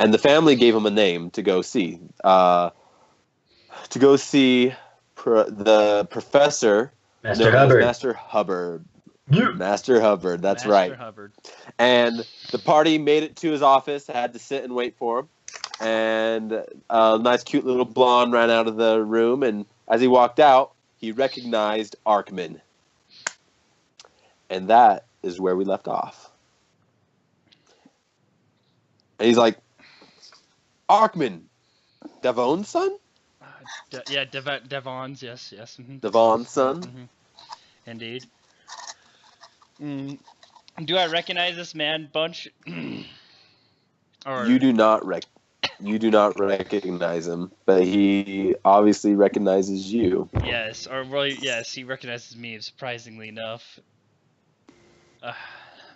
and the family gave him a name to go see. The professor. Master Hubbard. Master Hubbard. Yeah. Master Hubbard. That's Master right. Hubbard. And the party made it to his office. Had to sit and wait for him. And a nice, cute little blonde ran out of the room. And as he walked out, he recognized Arkman. And that is where we left off. And he's like, Arkman, Devon's son? Devon's, yes. Mm-hmm. Devon's son? Mm-hmm. Indeed. Do I recognize this man, Bunch? Or You do not recognize him, but he obviously recognizes you. yes, or really, yes, he recognizes me. Surprisingly enough.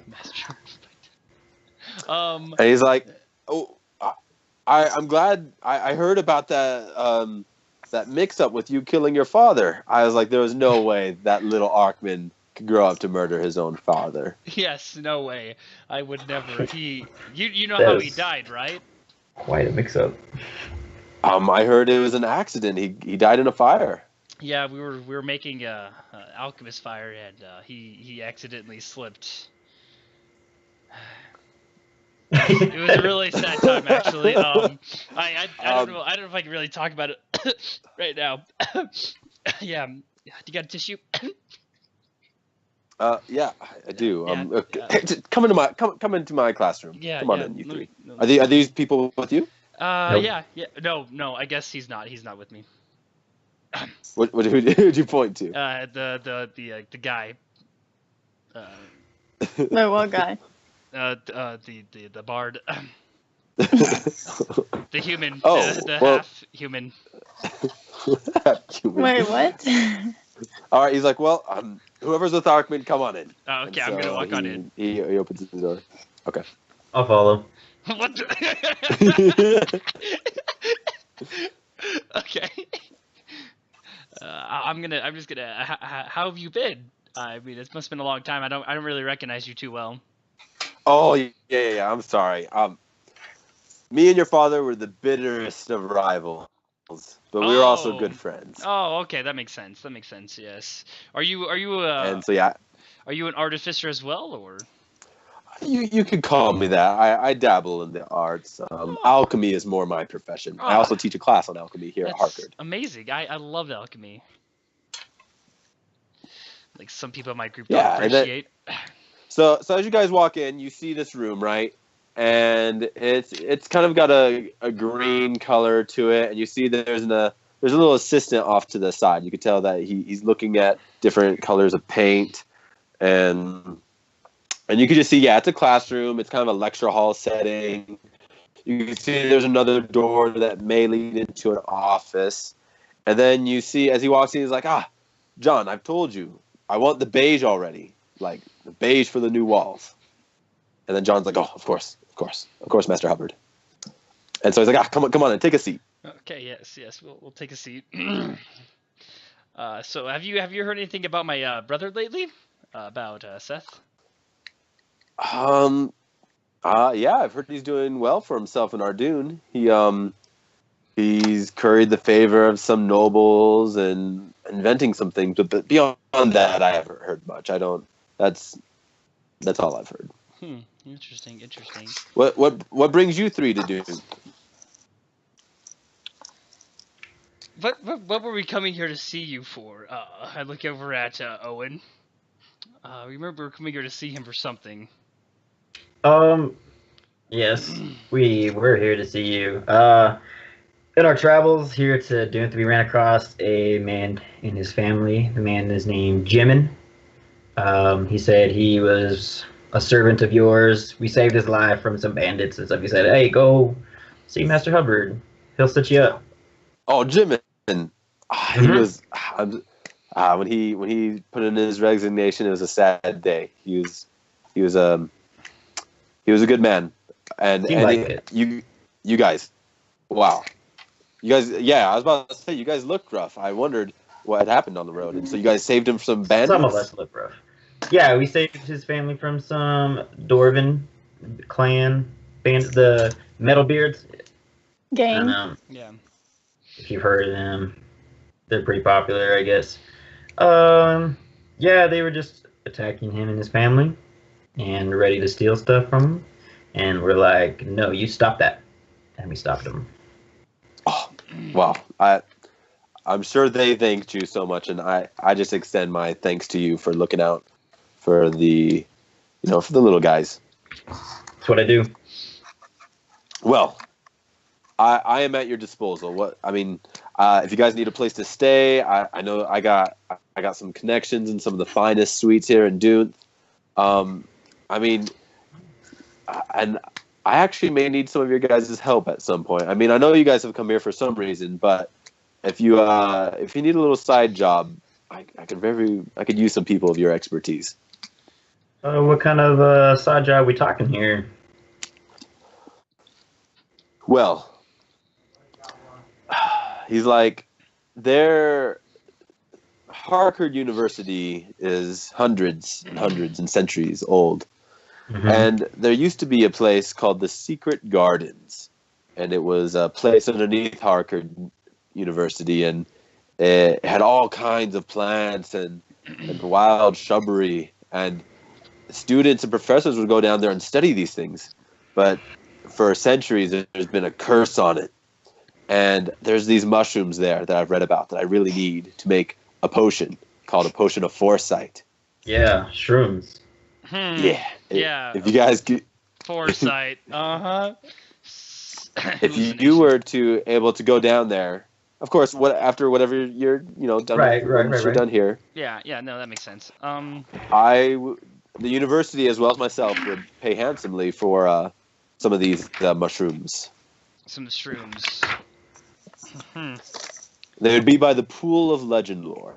Master. And he's like, "Oh, I'm glad I heard about that that mix-up with you killing your father." I was like, there was no way that little Arkman could grow up to murder his own father. Yes, no way. I would never. You know how he died, right? Quite a mix-up. I heard it was an accident. He died in a fire. Yeah, we were making a alchemist fire, and he accidentally slipped. It was a really sad time, actually. I don't know. I don't know if I can really talk about it right now. Yeah. Do you got a tissue? Yeah, I do. Yeah. Come into my classroom. Yeah. Come on yeah. in, you three. No. Are these people with you? Nope. Yeah. No. I guess he's not. He's not with me. Who'd you point to? The guy. Wait, what guy? The bard. The human. Oh, the well- half human. Wait, what? All right, he's like, well, whoever's with Arkman, come on in. Oh, okay, And I'm gonna walk on in. He opens the door. Okay. I'll follow. What? The... Okay. I'm just gonna. How have you been? I mean, it must have been a long time. I don't really recognize you too well. Oh yeah. I'm sorry. Me and your father were the bitterest of rivals, but we were also good friends. Oh, okay, that makes sense. Yes. Are you And so yeah, Are you an artificer as well, or? you could call me that. I dabble in the arts. Alchemy is more my profession. I also teach a class on alchemy here at Harvard. Amazing. I love alchemy. Like some people in my group Yeah, don't and then- appreciate. So as you guys walk in, you see this room, right? And it's kind of got a green color to it, and you see that there's a little assistant off to the side. You can tell that he's looking at different colors of paint, and you can just see, yeah, it's a classroom. It's kind of a lecture hall setting. You can see there's another door that may lead into an office, and then you see as he walks in, he's like, John, I've told you, I want the beige already, like the beige for the new walls. And then John's like, oh, of course, Master Hubbard. And so he's like, come on and take a seat. Okay, yes, we'll take a seat. So have you heard anything about my brother lately? About Seth? Yeah, I've heard he's doing well for himself in Ardoon. He's curried the favor of some nobles and inventing some things, but beyond that, I haven't heard much. That's all I've heard. Interesting. What brings you three to do? What were we coming here to see you for? I look over at Owen. Remember we were coming here to see him for something. Yes, we were here to see you. In our travels here to Dune, we ran across a man and his family. The man is named Jimin. He said he was a servant of yours. We saved his life from some bandits and stuff. He said, hey, go see Master Hubbard. He'll set you up. Oh, Jimin. He was when he put in his resignation. It was a sad day. He was a good man, and you guys, wow, you guys, yeah. I was about to say you guys looked rough. I wondered what had happened on the road, and so you guys saved him from some bandits. Some of us look rough. Yeah, we saved his family from some Dwarven clan bandits. The Metalbeards. I Gang. don't know Yeah. if you've heard of them. They're pretty popular, I guess. Yeah, they were just attacking him and his family and ready to steal stuff from him. And we're like, no, you stop that. And we stopped them. Oh, well, I'm sure they thanked you so much, and I just extend my thanks to you for looking out for the, for the little guys. That's what I do. Well, I am at your disposal. If you guys need a place to stay, I know I got some connections in some of the finest suites here in Dune. And I actually may need some of your guys' help at some point. I mean, I know you guys have come here for some reason, but if you need a little side job, I could use some people of your expertise. What kind of side job are we talking here? Well, he's like, Harvard University is hundreds and hundreds and centuries old. Mm-hmm. And there used to be a place called the Secret Gardens, and it was a place underneath Harvard University, and it had all kinds of plants and wild shrubbery, and students and professors would go down there and study these things. But for centuries, there's been a curse on it. And there's these mushrooms there that I've read about that I really need to make a potion called a potion of foresight. Yeah, shrooms. Yeah. Yeah. If you guys could... Foresight. Uh-huh. If you were to able to go down there, of course, after whatever you're, done, you're done here. Yeah, no, that makes sense. The university as well as myself would pay handsomely for some of these mushrooms. Some shrooms. They would be by the pool of legend lore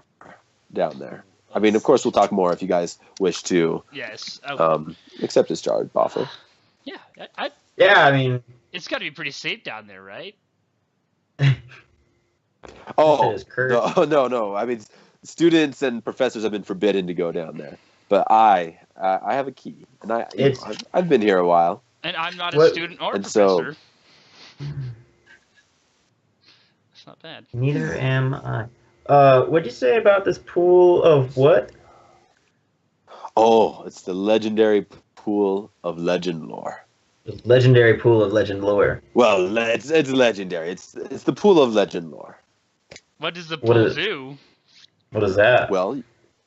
down there. I mean, of course, we'll talk more if you guys wish to. Yes. Accept this job offer. Yeah. I mean, it's got to be pretty safe down there, right? No. I mean, students and professors have been forbidden to go down there, but I have a key, and I've been here a while. And I'm not a student or a professor. That's not bad. Neither am I. What'd you say about this pool of what? Oh, it's the legendary pool of legend lore. The legendary pool of legend lore. Well, it's legendary. It's the pool of legend lore. What does the pool do? What is that? Well,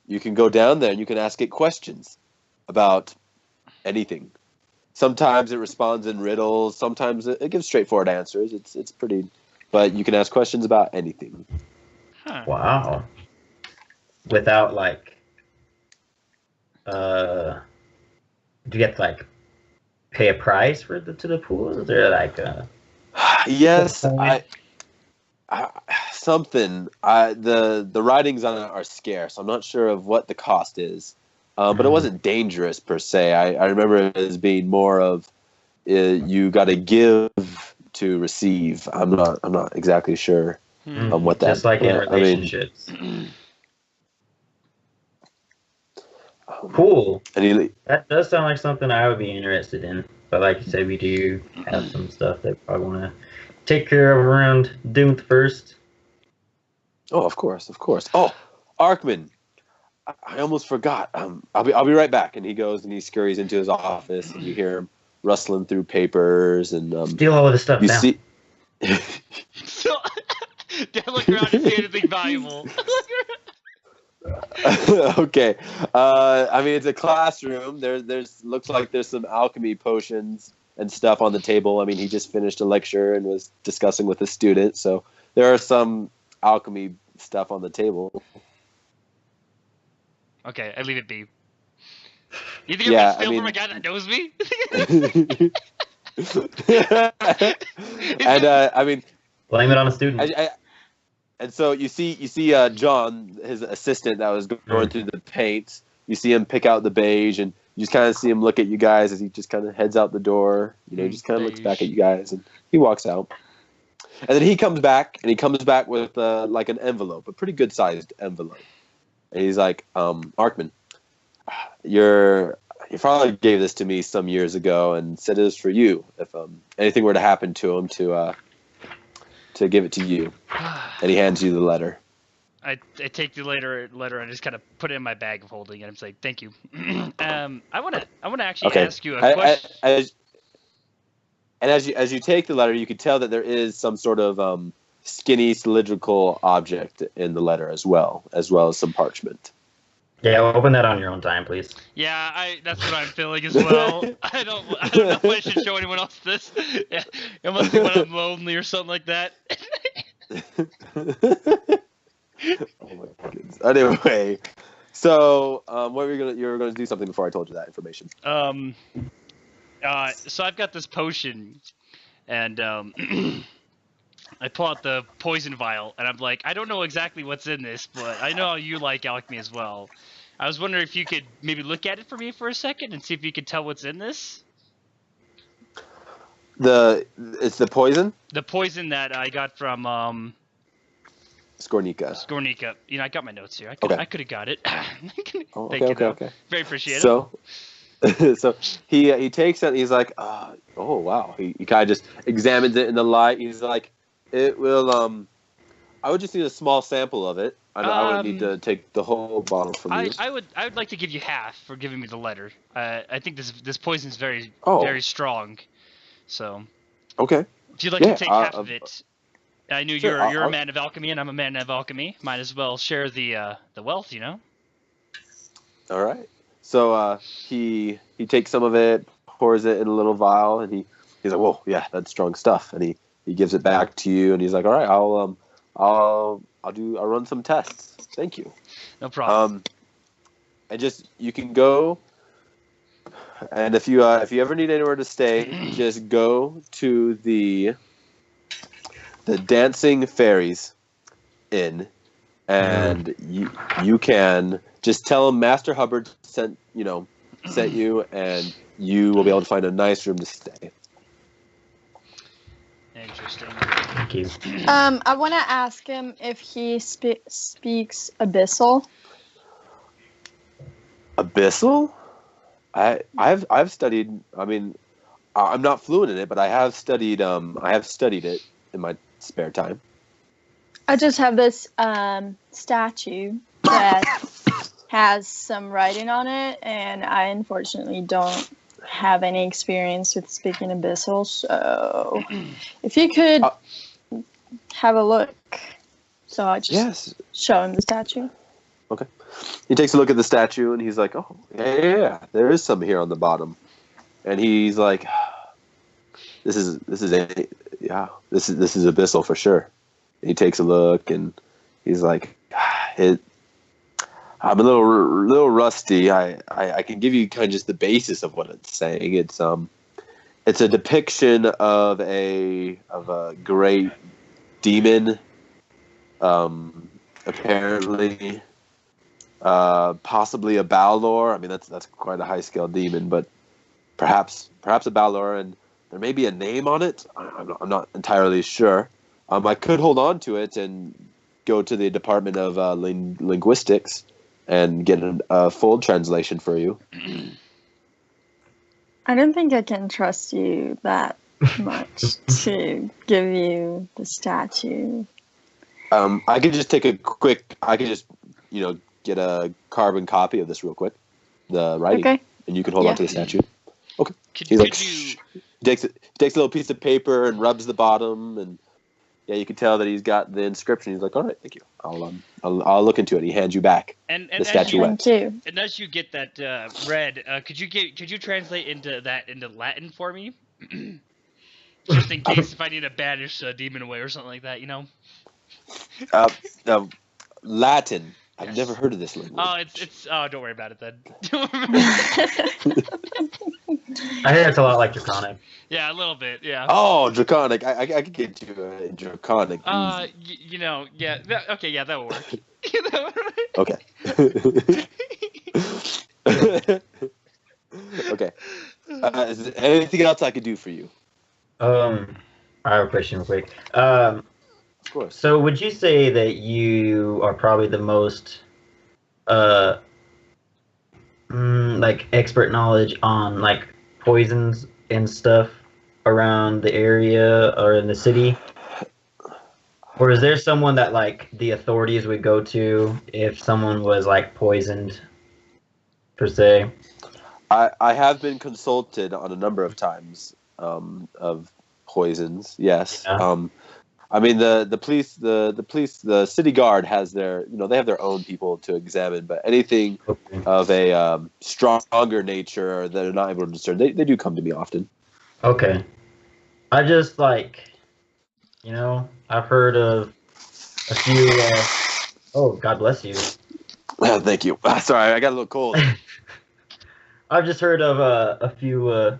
you can go down there and you can ask it questions about anything. Sometimes it responds in riddles. Sometimes it gives straightforward answers. It's pretty, but you can ask questions about anything. Huh. Wow. Without do you have to pay a price to the pool? Is there yes, something. The writings on it are scarce. I'm not sure of what the cost is, but it wasn't dangerous per se. I remember it as being more of you got to give to receive. I'm not exactly sure on what that. Just like in relationships. Cool. That does sound like something I would be interested in. But like you said, we do have some stuff that I want to take care of around Dune first. Oh, of course. Oh, Arkman, I almost forgot. I'll be right back. And he goes and he scurries into his office, and you hear him rustling through papers and steal all of the stuff now. See... Dad, look around and see anything valuable. Okay. I mean, it's a classroom. There's looks like there's some alchemy potions and stuff on the table. I mean, he just finished a lecture and was discussing with a student, so there are some alchemy stuff on the table. Okay, I leave it be. You think I'm gonna steal from a guy that knows me? And I mean, blame it on a student. And so you see John, his assistant that was going through the paint. You see him pick out the beige, and you just kind of see him look at you guys as he just kind of heads out the door. He just kind of looks back at you guys, and he walks out. And then he comes back, with an envelope, a pretty good sized envelope. And he's like, Arkman, He probably gave this to me some years ago and said it was for you. If anything were to happen to him, to give it to you. And he hands you the letter. I take the letter and just kind of put it in my bag of holding, and I'm saying thank you. I wanna actually ask you a question. And as you take the letter, you can tell that there is some sort of skinny cylindrical object in the letter as well as some parchment. Yeah, open that on your own time, please. Yeah, that's what I'm feeling as well. I don't know if I should show anyone else this. Yeah, it must be when I'm lonely or something like that. Oh my goodness. Anyway, so what were you were gonna do something before I told you that information. So I've got this potion, and I pull out the poison vial, and I'm like, I don't know exactly what's in this, but I know you like alchemy as well. I was wondering if you could maybe look at it for me for a second and see if you could tell what's in this. It's the poison? The poison that I got from Skornika. You know, I got my notes here. I could have got it. Thank you. Okay. Very appreciative. So he takes it and he's like, oh wow. He kind of just examines it in the light. He's like, it will I would just need a small sample of it. I wouldn't need to take the whole bottle from you. I would like to give you half for giving me the letter. I think this poison is very strong. So okay. If you'd like to take half of it, I knew you're a man of alchemy and I'm a man of alchemy. Might as well share the wealth, you know. All right. So he takes some of it, pours it in a little vial, and he's like, whoa, yeah, that's strong stuff, and he gives it back to you, and he's like, all right, I'll run some tests. Thank you. No problem. And just you can go, and if you ever need anywhere to stay, just go to the Dancing Fairies Inn, and you can just tell them Master Hubbard sent you, and you will be able to find a nice room to stay. Interesting. Thank you. I want to ask him if he speaks Abyssal. Abyssal? I've studied. I mean, I'm not fluent in it, but I have studied. I have studied it in my spare time. I just have this statue that has some writing on it, and I unfortunately don't have any experience with speaking Abyssal, so if you could have a look. So I just show him the statue. Okay. He takes a look at the statue and he's like, oh, yeah, there is some here on the bottom. And he's like, this is Abyssal for sure. And he takes a look and he's like, I'm a little rusty. I can give you kind of just the basis of what it's saying. It's a depiction of a great demon, apparently, possibly a Balor. I mean, that's quite a high scale demon, but perhaps a Balor, and there may be a name on it. I'm not entirely sure. I could hold on to it and go to the Department of Linguistics and get a full translation for you. I don't think I can trust you that much to give you the statue. I could just take get a carbon copy of this real quick, the writing, and you can hold on to the statue. Okay. He takes a little piece of paper and rubs the bottom, and you can tell that he's got the inscription. He's like, all right, thank you. I'll look into it. He hands you back the statuette. Thank you. And as you get that read, could you translate into Latin for me? Just in case if I need to banish a demon away or something like that, you know. Latin. I've never heard of this language. Oh, it's don't worry about it then. I hear it's a lot like Draconic. Yeah, a little bit. Yeah. Oh, Draconic. I could get you Draconic. Yeah. Okay, yeah, that will work. Okay. Okay. Is there anything else I could do for you? I have a question real quick. Of course. So would you say that you are probably the most like expert knowledge on like poisons and stuff around the area or in the city? Or is there someone that like the authorities would go to if someone was like poisoned per se? I have been consulted on a number of times of poisons. Yes. Yeah. I mean the police the city guard has their they have their own people to examine, but anything Okay. of a stronger nature that they're not able to discern, they do come to me often. Okay. I just like, I've heard of a few. Oh, God bless you. Thank you. Sorry, I got a little cold. I've just heard of a few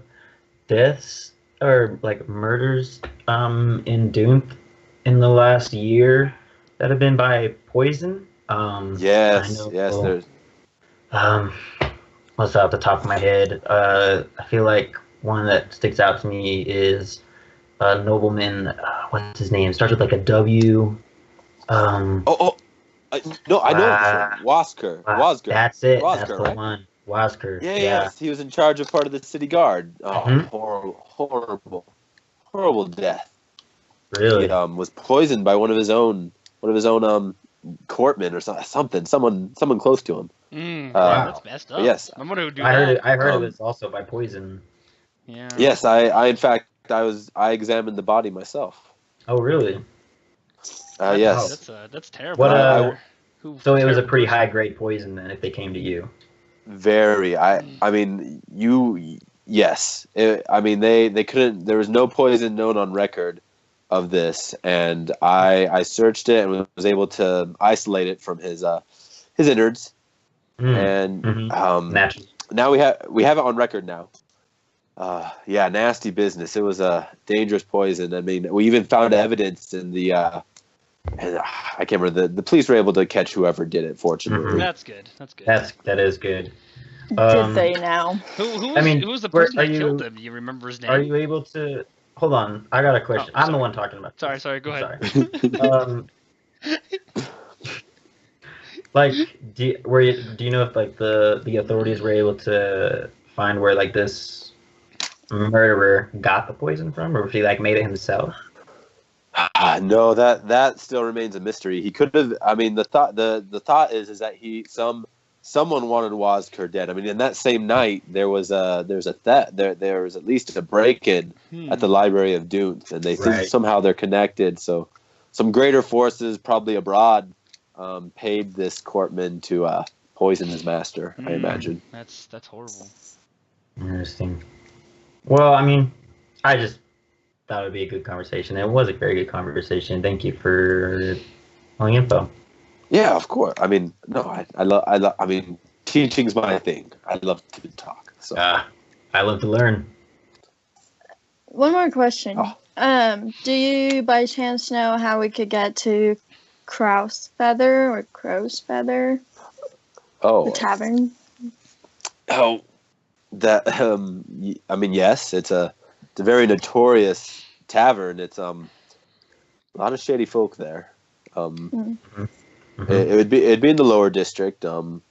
deaths or like murders in Doom in the last year that have been by poison. I Yes, know. yes. There's Um, what's off the top of my head? I feel like one that sticks out to me is a nobleman. What's his name? Starts with like a W. No, I know this Wow. one. Wasker. That's it. Wasker, That's the right? one. Wasker. Yeah, Yeah. yes. He was in charge of part of the city guard. Oh, Mhm. horrible death. Really? He was poisoned by one of his own courtmen or someone close to him. Wow. That's messed up. Yes. I wonder who would do I heard. that. I heard it Um, was also by poison. Yeah. Yes, I in fact I examined the body myself. Oh, really? Yes. That's terrible. What, So it was a terrible pretty person. high grade poison then, if they came to you. Very. I mean, yes. I mean, they couldn't. There was no poison known on record of this, and I searched it and was able to isolate it from his innards, and Natural. now we have it on record now. Yeah, nasty business. It was a dangerous poison. I mean, we even found evidence in the. And I can't remember. The police were able to catch whoever did it. Fortunately, That's good. That's good. That is good. Did they now? Who was the person that killed him? You remember his name? Are you able to? Hold on, I got a question. Oh, I'm the sorry. one talking about. Sorry. Go ahead. Sorry. Like, do you know if like the authorities were able to find where like this murderer got the poison from, or if he like made it himself? No, that still remains a mystery. He could have. I mean, the thought is that someone wanted Wazker dead. I mean, in that same night there was there was at least a break-in at the Library of Dunes, and they think somehow they're connected. So, some greater forces, probably abroad, paid this courtman to poison his master. I imagine. That's horrible. Interesting. Well, I mean, I just thought it would be a good conversation. It was a very good conversation. Thank you for all the info. Yeah, of course. I mean, no, I love. I mean, teaching's my thing. I love to talk. So. I love to learn. One more question. Oh. Do you by chance know how we could get to Crow's Feather or Crow's Feather? Oh. The tavern? Oh, that. I mean, yes, it's a very notorious tavern. It's a lot of shady folk there. It'd be in the lower district. You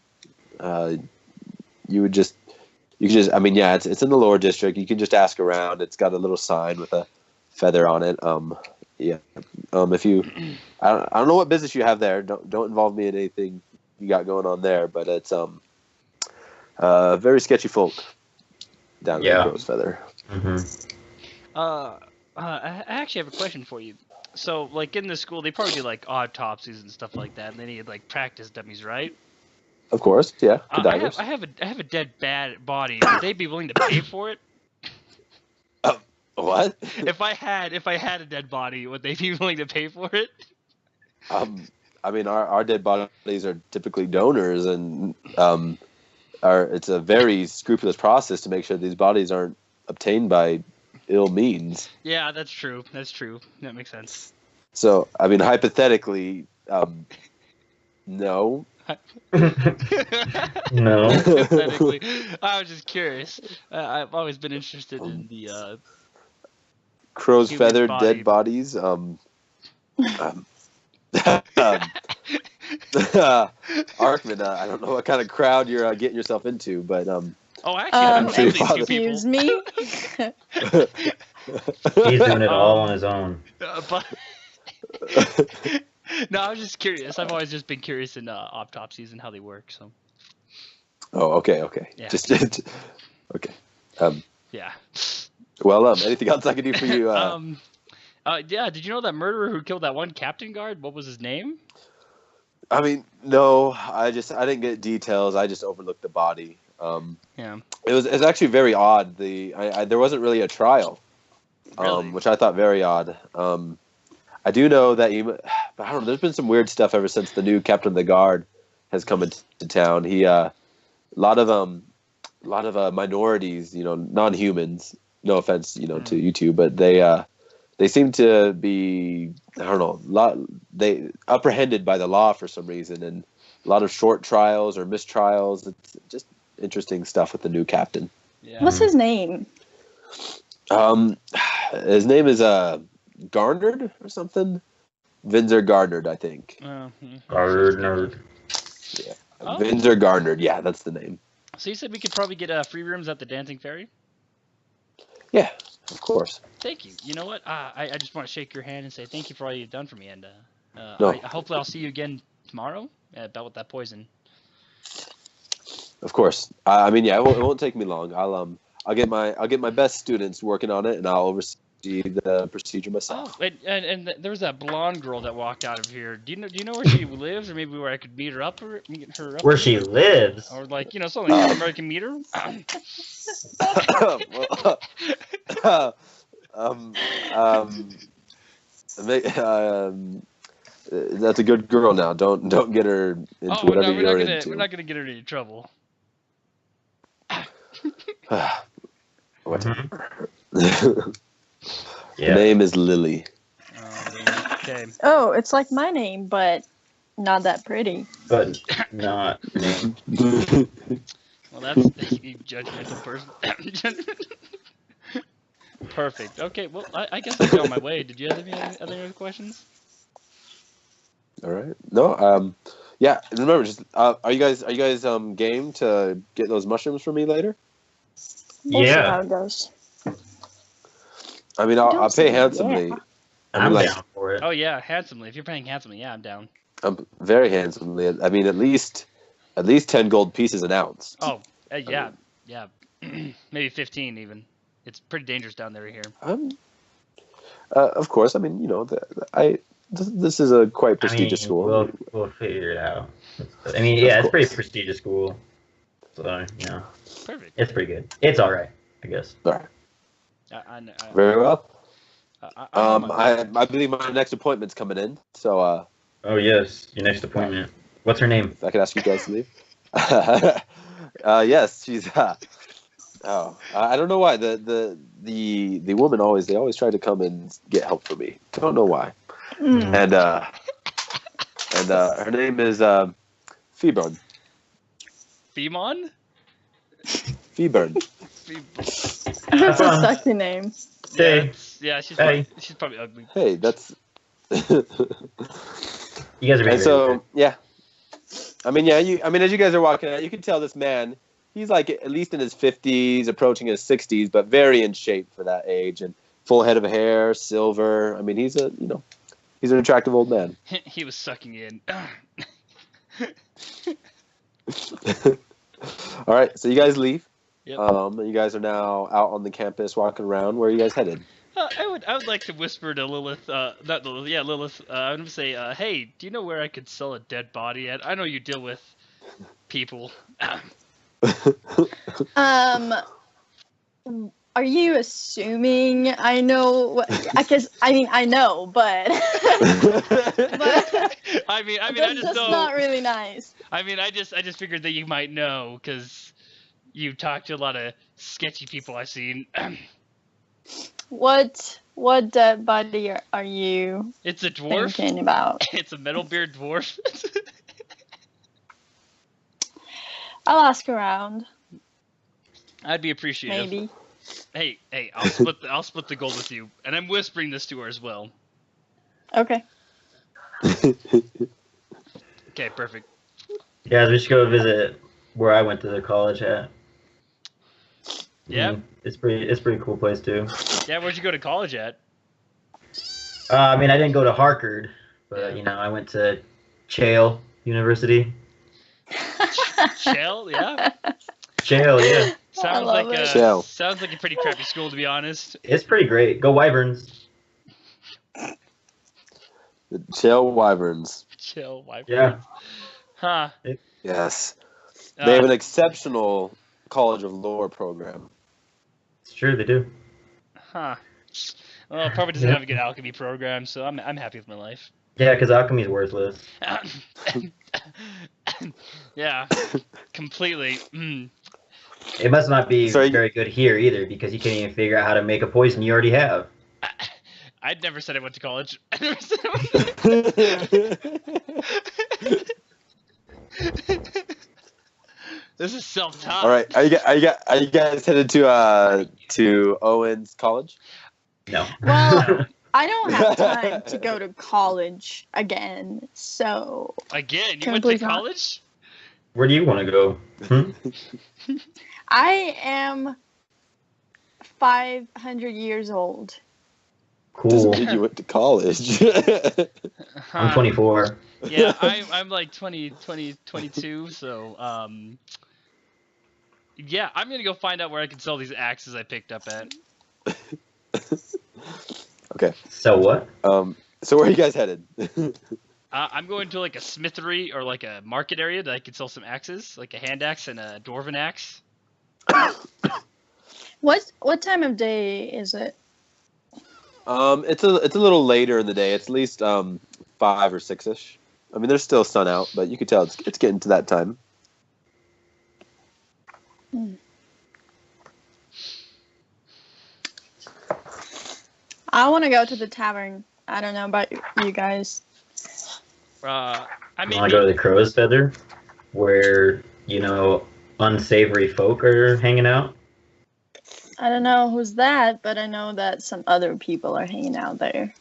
could just. I mean, yeah, it's in the lower district. You can just ask around. It's got a little sign with a feather on it. Yeah. If you, I don't know what business you have there. Don't involve me in anything you got going on there. But it's very sketchy folk down in Crow's Feather. I actually have a question for you. So, like in the school, they probably do like autopsies and stuff like that, and they need like practice dummies, right? Of course, yeah. I have a dead bad body. Would they be willing to pay for it? What? If I had a dead body, would they be willing to pay for it? I mean, our dead bodies are typically donors, and it's a very scrupulous process to make sure these bodies aren't obtained by ill means. Yeah, that's true. That makes sense. So, I mean, hypothetically, no. No. Hypothetically, I was just curious. I've always been interested in the Crow's human Feather body. dead bodies. Arkman, I don't know what kind of crowd you're getting yourself into, but Oh, actually, I'm friendly with two people. Excuse me. He's doing it all on his own. But no, I was just curious. I've always just been curious in autopsies and how they work. So. Oh, okay. Yeah. Just okay. Yeah. Well, anything else I can do for you? Yeah. Did you know that murderer who killed that one captain guard? What was his name? I mean, no. I didn't get details. I just overlooked the body. Yeah. It's actually very odd. There wasn't really a trial, Really? which I thought very odd. I do know that but I don't know. There's been some weird stuff ever since the new captain of the guard has come into town. He a lot of minorities, non-humans. No offense, to you two, but they seem to be, I don't know, they apprehended by the law for some reason, and a lot of short trials or mistrials. It's just interesting stuff with the new captain. Yeah. What's his name? His name is Garnered or something. Vinzer Garnered, I think. Garnered. Yeah. Oh. Vinzer Garnered. Yeah, that's the name. So you said we could probably get free rooms at the Dancing Fairy? Yeah, of course. Thank you. You know what? I just want to shake your hand and say thank you for all you've done for me, and No. hopefully I'll see you again tomorrow about with that poison. Of course. I mean, yeah, it won't take me long. I'll get my best students working on it, and I'll oversee the procedure myself. Oh, and there was that blonde girl that walked out of here. Do you know where she lives, or maybe where I could meet her up? Where she lives? Or like something like that, where I can meet her. That's a good girl now. Don't get her into whatever you're into. We're not gonna get her in any trouble. Whatever. Yeah. Her name is Lily. Okay. Oh, it's like my name, but not that pretty. But not me. Well, that's a judgmental person. Perfect. Okay. Well, I guess I'll go on my way. Did you have any other questions? All right. No. Yeah. Remember, just are you guys game to get those mushrooms for me later? We'll see Yeah. how it goes. I mean, I'll pay handsomely. Yeah. I'm like, down for it. Oh yeah, handsomely. If you're paying handsomely, yeah, I'm down. Very handsomely. I mean, at least 10 gold pieces an ounce. Oh, yeah. Maybe 15 even. It's pretty dangerous down there here. Of course. I mean, this is a quite prestigious school. We'll figure it out. I mean, yeah, it's a pretty prestigious school. So, Perfect. it's pretty good. It's all right, I guess. All right. I Very well. I I believe my next appointment's coming in, so Oh, yes, your next appointment. What's her name? if I could ask you guys to leave. Yes, she's. I don't know why the woman they always try to come and get help for me. Don't know why. Mm. And her name is Feeburn. Femon? Feeburn. That's a sucky name. Hey, Yeah, she's probably ugly. Hey, that's. you guys are being And so yeah, I mean as you guys are walking out, you can tell this man. He's like at least in his 50s, approaching his 60s, but very in shape for that age, and full head of hair, silver. I mean, he's an attractive old man. He was sucking in. All right, so you guys leave. Yep. And you guys are now out on the campus walking around. Where are you guys headed? I would like to whisper to Lilith, not Lilith, yeah, Lilith. I'm gonna say, hey, do you know where I could sell a dead body at? I know you deal with people. Are you assuming I know? I know, but but I mean, I just that's don't. not really nice. I mean, I just figured that you might know because you talk to a lot of sketchy people I've seen. What dead body are you It's a dwarf. thinking about? It's a metal beard dwarf. I'll ask around. I'd be appreciative. Maybe. Hey, I'll split the gold with you, and I'm whispering this to her as well. Okay. Okay, perfect. Yeah, we should go visit where I went to the college at. Yeah. It's pretty cool place too. Yeah, where'd you go to college at? I mean, I didn't go to Harvard, but Yeah. I went to Yale University. Shell, yeah. Yale, yeah. Sounds love like it. Shell. sounds like a pretty crappy school, to be honest. It's pretty great. Go Wyverns. The Chill Wyverns. Chill, why? Yeah. Huh. Yes. They have Uh, an exceptional College of Lore program. It's true, they do. huh. Well, it probably doesn't Yeah. have a good alchemy program, so I'm happy with my life. Yeah, because alchemy is worthless. Yeah, completely. Mm. It must not be So very good here either, because you can't even figure out how to make a poison you already have. I'd never said I went to college. I never said I went This is self-taught. All right, are you guys headed to Owens College? No. Well, I don't have time to go to college again, so Again, you Can went we to please not? college? Where do you want to go? I am 500 years old. Cool. You went to college. I'm Huh. 24. Yeah, I'm like 22, so yeah, I'm gonna go find out where I can sell these axes I picked up at. Okay. So what? So where are you guys headed? I'm going to like a smithery or like a market area that I could sell some axes, like a hand axe and a dwarven axe. What time of day is it? It's a little later in the day. It's at least 5 or 6ish. I mean, there's still sun out, but you can tell it's getting to that time. I want to go to the tavern. I don't know about you guys. I You mean, want to go to the Crow's Feather, where unsavory folk are hanging out? I don't know who's that, but I know that some other people are hanging out there.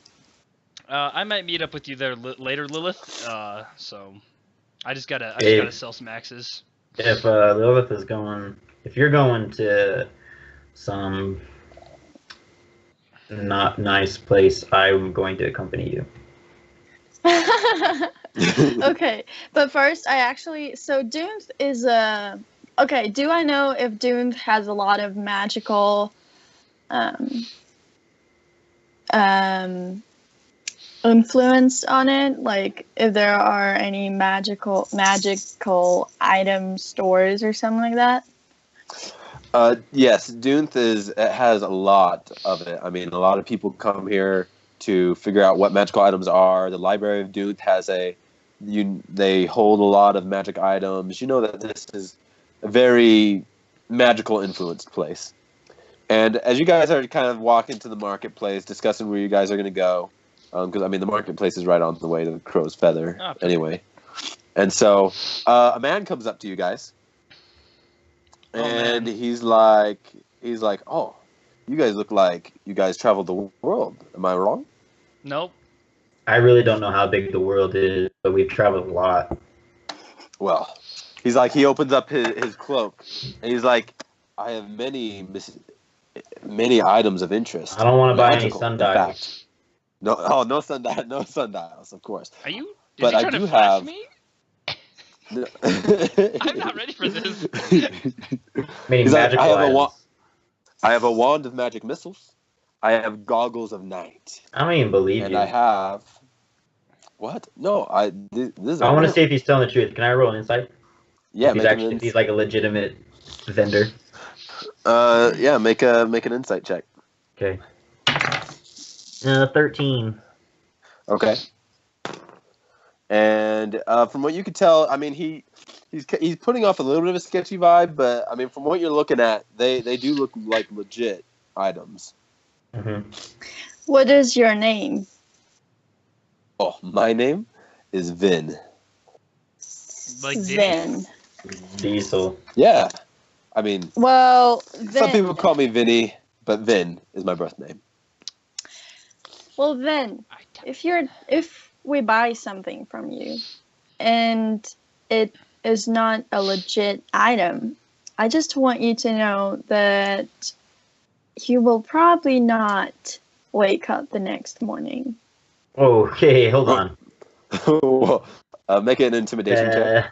I might meet up with you there later, Lilith. So I just gotta Hey. sell some axes. If Lilith is going, if you're going to some not nice place, I'm going to accompany you. Okay, but first, so Dunth is a. Okay, do I know if Dunth has a lot of magical influence on it? Like, if there are any magical item stores or something like that? Yes, Dunth it has a lot of it. I mean, a lot of people come here to figure out what magical items are. The Library of Dunth has they hold a lot of magic items. You know that this is a very magical influenced place. And as you guys are kind of walking to the marketplace, discussing where you guys are going to go, because I mean the marketplace is right on the way to the Crow's Feather anyway. And so a man comes up to you guys. And he's like, oh, you guys look like you guys traveled the world. Am I wrong? Nope. I really don't know how big the world is, but we've traveled a lot. Well, he's like, he opens up his cloak, and he's like, I have many items of interest. I don't want to buy any Magical, in sundials. fact. No sundials, of course. Are you? Is But he I trying do to flash have- me? No. I'm not ready for this. Meaning He's like, magical items. I have a wand of magic missiles. I have goggles of night. I don't even believe And you. I have... What? No, this is... I want to see if he's telling the truth. Can I roll an insight? Yeah, If he's like a legitimate vendor. Yeah, make an insight check. Okay. 13. Okay. And from what you could tell, I mean, he's putting off a little bit of a sketchy vibe, but I mean, from what you're looking at, they do look like legit items. Mm-hmm. What is your name? Oh, my name is Vin. Like Vin. Diesel. Yeah, I mean, Well, some Vin. people call me Vinny, but Vin is my birth name. Well, Vin, if we buy something from you, and it is not a legit item. I just want you to know that you will probably not wake up the next morning. Okay, hold on. Well, make an intimidation check.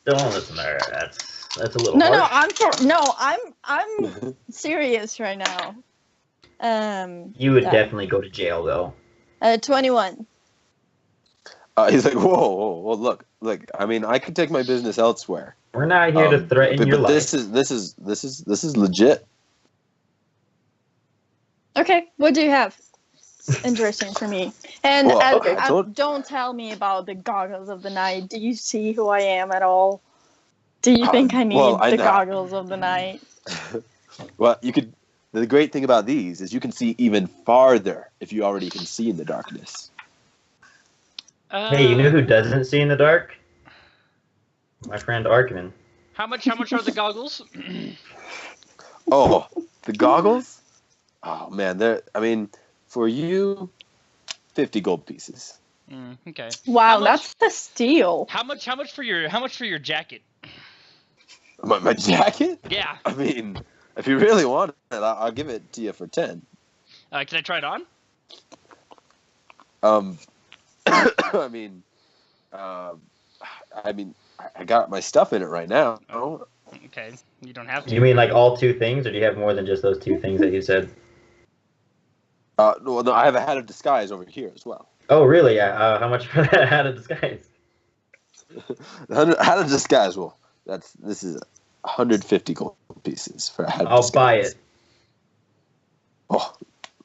Don't listen to her. That's a little No, harsh. I'm serious right now. You would definitely go to jail, though. 21. He's like, whoa, look. I mean, I could take my business elsewhere. We're not here to threaten your life. This is legit. Okay, what do you have? Interesting for me. And Well, okay, don't tell me about the goggles of the night. Do you see who I am at all? Do you think I need the goggles of the night? Well, you could. The great thing about these is you can see even farther if you already can see in the darkness. Hey, you know who doesn't see in the dark? My friend Arkman. How much are the goggles? Oh, the goggles? Oh man, I mean, for you, 50 gold pieces. Okay. Wow, that's a steal. How much for your jacket? My jacket? Yeah. I mean, if you really want it, I'll give it to you for 10. Can I try it on? I mean, I got my stuff in it right now. Oh, okay, you don't have to. You mean like all two things, or do you have more than just those two things that you said? No, I have a hat of disguise over here as well. Oh, really? Yeah. How much for that hat of disguise? Hat of disguise. Well, this is 150 gold pieces for a hat of disguise. I'll buy it. Oh,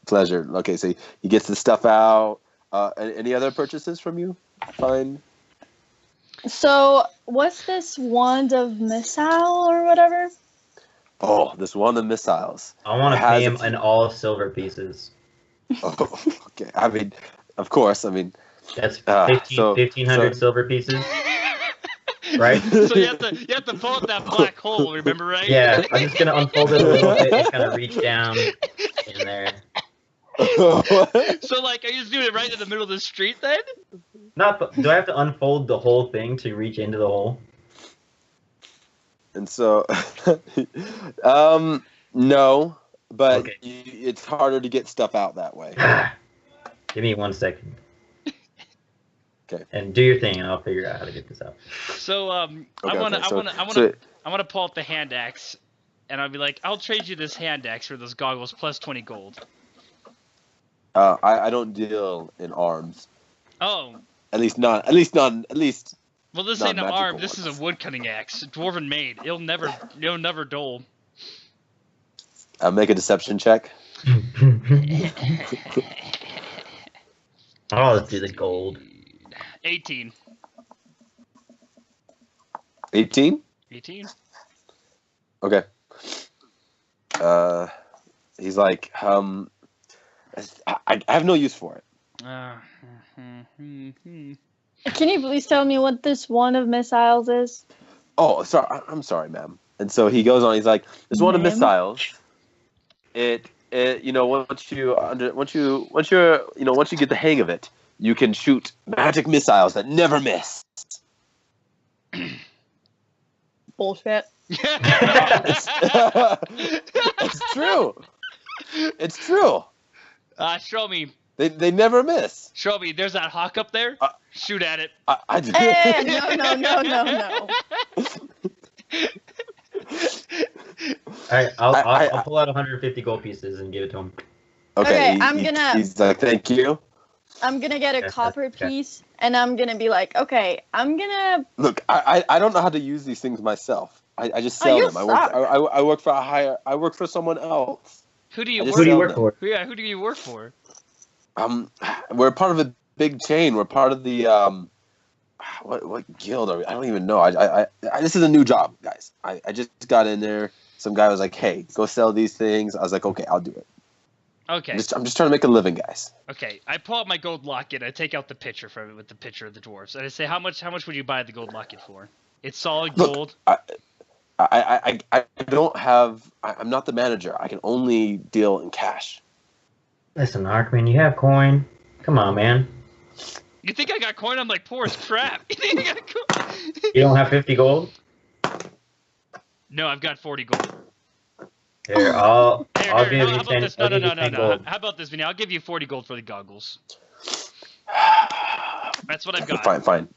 pleasure. Okay, so he gets the stuff out. Any other purchases from you? Fine. So, what's this wand of missile or whatever? Oh, this wand of missiles. I want to pay him in all silver pieces. Oh, okay. I mean, of course. I mean, that's 1,500 silver pieces, right? So you have to pull out that black hole. Remember, right? Yeah, I'm just gonna unfold it a little bit and kind of reach down in there. So, like, are you just doing it right in the middle of the street then? Do I have to unfold the whole thing to reach into the hole? And so, no, but okay. It's harder to get stuff out that way. Give me 1 second. Okay. And do your thing, and I'll figure out how to get this out. So, I want to pull out the hand axe, and I'll be like, I'll trade you this hand axe for those goggles plus 20 gold. I don't deal in arms. Oh. At least. Well, this ain't an arm. This is a woodcutting axe, dwarven made. It'll never dull. Make a deception check. Oh, let's do the gold. 18. 18? 18. Okay. He's like, I have no use for it. Can you please tell me what this wand of missiles is? Oh, sorry. I'm sorry, ma'am. And so he goes on. He's like, this wand of missiles. Once you get the hang of it, you can shoot magic missiles that never miss. Bullshit. It's true. It's true. Show me. They never miss. Show me. There's that hawk up there. Shoot at it. Hey, no. Alright, I'll pull out 150 gold pieces and give it to him. Okay, he's like, thank you. I'm gonna get a copper piece, and I'm gonna be like, okay, I'm gonna... Look, I don't know how to use these things myself. I just sell them. I work for someone else. Who do you work for? Yeah, who do you work for? We're part of a big chain. We're part of the what guild are we? I don't even know. This is a new job, guys. I just got in there. Some guy was like, "Hey, go sell these things." I was like, "Okay, I'll do it." Okay. I'm just trying to make a living, guys. Okay. I pull out my gold locket. I take out the picture from it with the picture of the dwarves, and I say, "How much would you buy the gold locket for?" It's solid gold. I don't have. I'm not the manager. I can only deal in cash. Listen, Arkman, you have coin. Come on, man. You think I got coin? I'm like poor as crap. You think I got coin? You don't have 50 gold? No, I've got 40 gold. Here, I'll Here, give how you about 10. this? I'll No. give you 10 gold. How about this, Vinny? I'll give you 40 gold for the goggles. That's what I've got. Fine.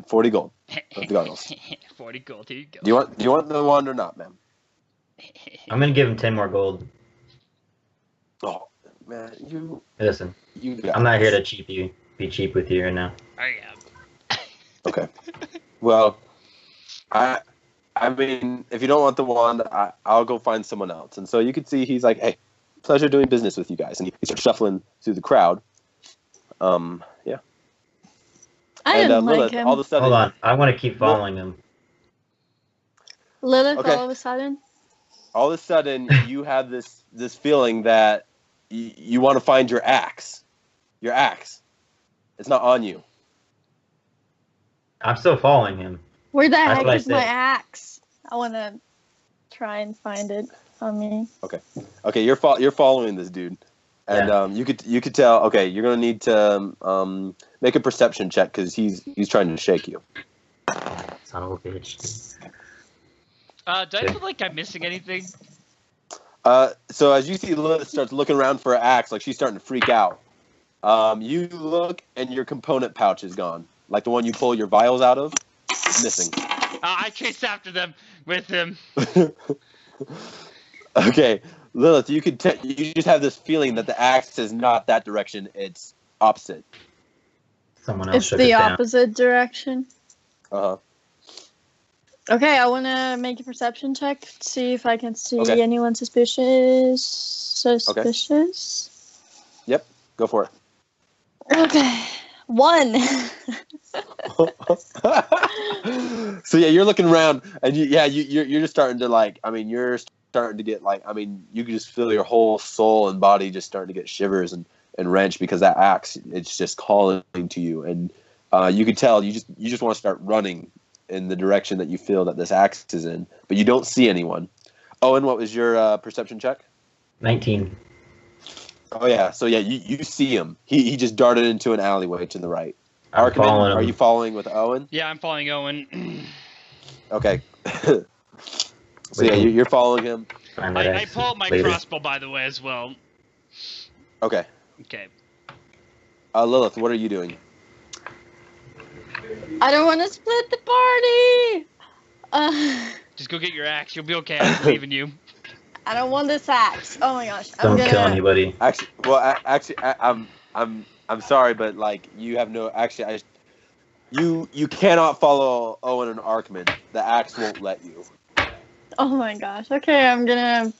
40 gold. With the goggles. 40 gold. Here you go. Do you want the wand or not, ma'am? I'm gonna give him 10 more gold. Oh, man, Listen, you got I'm not here this. to be cheap with you right now. I am. Okay. Well, I mean, if you don't want the wand, I'll go find someone else. And so you could see he's like, hey, pleasure doing business with you guys. And he starts shuffling through the crowd. Yeah. I And didn't Lilith, like him. all of a sudden, Hold on, I want to keep following him. Lilith, Okay. all of a sudden. all of a sudden you have this feeling that you want to find your axe. Your axe. It's not on you. I'm still following him. Where the That's heck what I is my said. axe? I want to try and find it on me. Okay, you're following this dude, and Yeah. you could tell. Okay, you're gonna need to make a perception check because he's trying to shake you. Son of a bitch. Do I feel like I'm missing anything? So as you see Lilith starts looking around for an axe, like she's starting to freak out. You look and your component pouch is gone. Like the one you pull your vials out of, is missing. I chase after them with him. Okay, Lilith, you just have this feeling that the axe is not that direction; it's opposite. Someone else It's shook the it down. opposite direction. Uh-huh. Okay, I want to make a perception check, see if I can see Okay. anyone suspicious. Yep, go for it. Okay. 1. So yeah, you're looking around, and you're just starting to like. I mean, you're starting to get like. I mean, you can just feel your whole soul and body just starting to get shivers and wrench because that axe, it's just calling to you, and you can tell you just want to start running in the direction that you feel that this axe is in, but you don't see anyone. Owen, what was your perception check? 19. Oh yeah, so yeah, you see him. He just darted into an alleyway to the right. I'm Arkaman, following him. are you following with Owen? Yeah, I'm following Owen. Okay. So yeah, you're following him. Find that I axe pull out my later. crossbow, by the way, as well. Okay. Okay. Lilith, what are you doing? I don't want to split the party. Just go get your axe. You'll be okay. I believe in you. I don't want this axe. Oh my gosh. Don't kill anybody. Actually, I'm sorry, but like you have no. Actually, you cannot follow Owen and Arkman. The axe won't let you. Oh my gosh. Okay, I'm gonna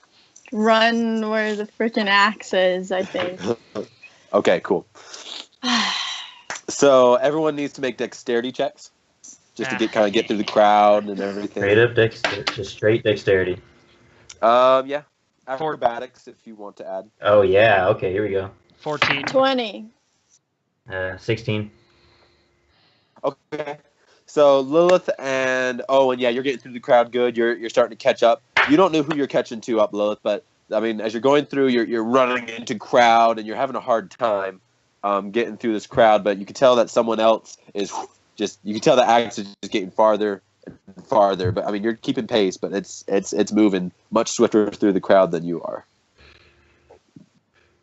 run where the freaking axe is, I think. Okay, cool. So everyone needs to make dexterity checks, just to get through the crowd and everything. Straight up dexterity. Just straight dexterity. Yeah. Acrobatics, if you want to add. Oh, yeah. Okay, here we go. 14. 20. 16. Okay. So Lilith and Owen, yeah, you're getting through the crowd good. You're starting to catch up. You don't know who you're catching to up, Lilith, but I mean, as you're going through, you're running into crowd and you're having a hard time getting through this crowd. But you can tell that someone else is just. You can tell the axe is just getting farther and farther. But I mean, you're keeping pace, but it's moving much swifter through the crowd than you are.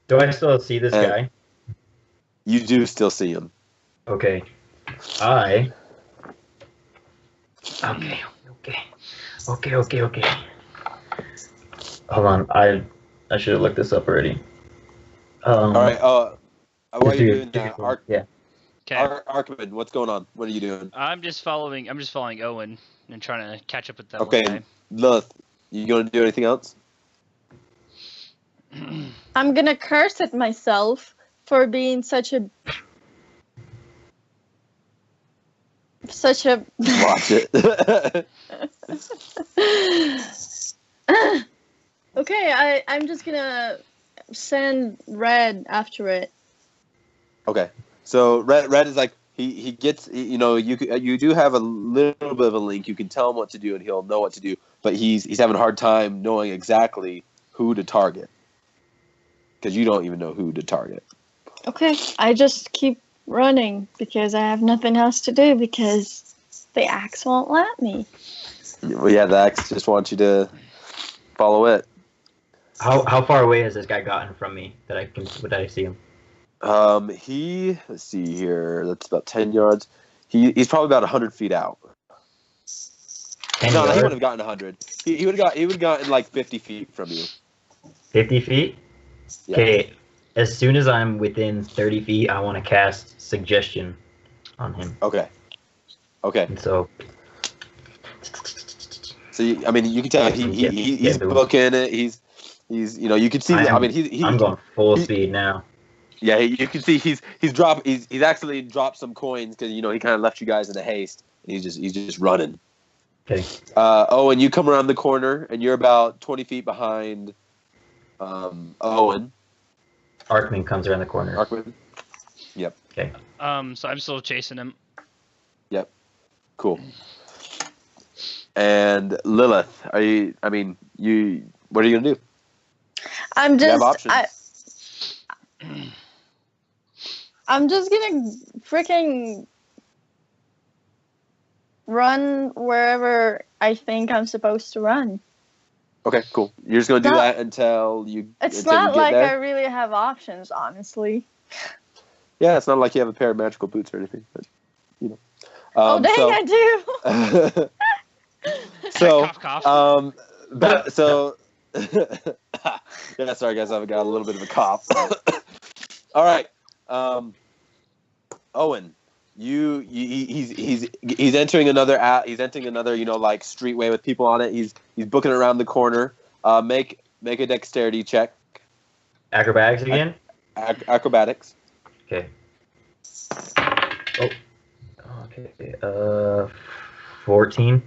Do I still see this guy? You do still see him. Okay. Okay. Hold on. I should have looked this up already. All right. What are you doing now? Yeah. Okay. Arkman, what's going on? What are you doing? I'm just following Owen and trying to catch up with that Okay, one guy. Lilith, you going to do anything else? I'm gonna curse at myself for being such a Watch it. Okay, I'm just gonna send Red after it. Okay, so Red is like he gets you do have a little bit of a link. You can tell him what to do and he'll know what to do, but he's having a hard time knowing exactly who to target because you don't even know who to target. Okay, I just keep running because I have nothing else to do because the axe won't let me. Well, yeah, the axe just wants you to follow it. How far away has this guy gotten from me that would I see him? Let's see here. That's about 10 yards. He's probably about 100 feet out. 10 No, he yards? wouldn't have gotten 100. He would have gotten like 50 feet from you. 50 feet? Yeah. Okay. As soon as I'm within 30 feet, I want to cast Suggestion on him. Okay. And so you can tell he's booking it. He's you can see. I'm going full speed now. Yeah, you can see he's actually dropped some coins because he kind of left you guys in a haste. And he's just running. Okay. Owen, you come around the corner and you're about 20 feet behind Owen. Arkman comes around the corner. Arkman. Yep. Okay. So I'm still chasing him. Yep. Cool. And Lilith, what are you gonna do? I'm You have just options. I'm just gonna freaking run wherever I think I'm supposed to run. Okay, cool. You're just gonna do that until you. It's until not you get like there? I really have options, honestly. Yeah, it's not like you have a pair of magical boots or anything. But, Oh dang, I do. So, Cough, cough. Yeah, sorry guys, I've got a little bit of a cough. All right, Owen, he's entering another he's entering another like streetway with people on it. He's booking around the corner. Make a dexterity check. Acrobatics again? Acrobatics. Okay. Oh. Okay. 14.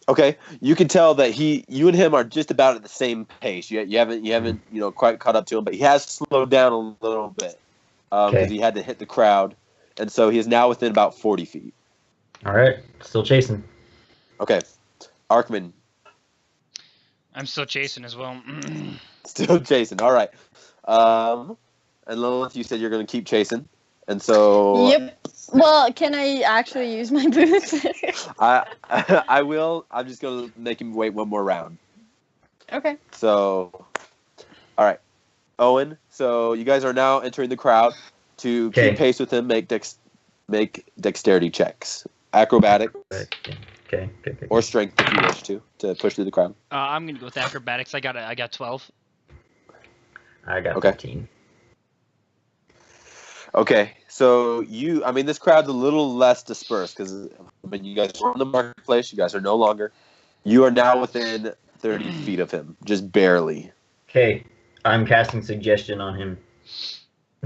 Okay, you can tell that you and him are just about at the same pace. You haven't quite caught up to him, but he has slowed down a little bit because he had to hit the crowd, and so he is now within about 40 feet. All right, still chasing. Okay, Arkman. I'm still chasing as well. Still chasing. All right. And Lilith, you said you're going to keep chasing, and so. Yep. Well, can I actually use my boots? I will. I'm just going to make him wait one more round. Okay. So, all right, Owen. So you guys are now entering the crowd. To keep pace with him, make dexterity checks, acrobatic, okay. or strength if you wish to push through the crowd. I'm gonna go with acrobatics. I got 12. I got 15. Okay, so this crowd's a little less dispersed because you guys are in the marketplace. You guys are no longer. You are now within 30 feet of him, just barely. Okay, I'm casting Suggestion on him.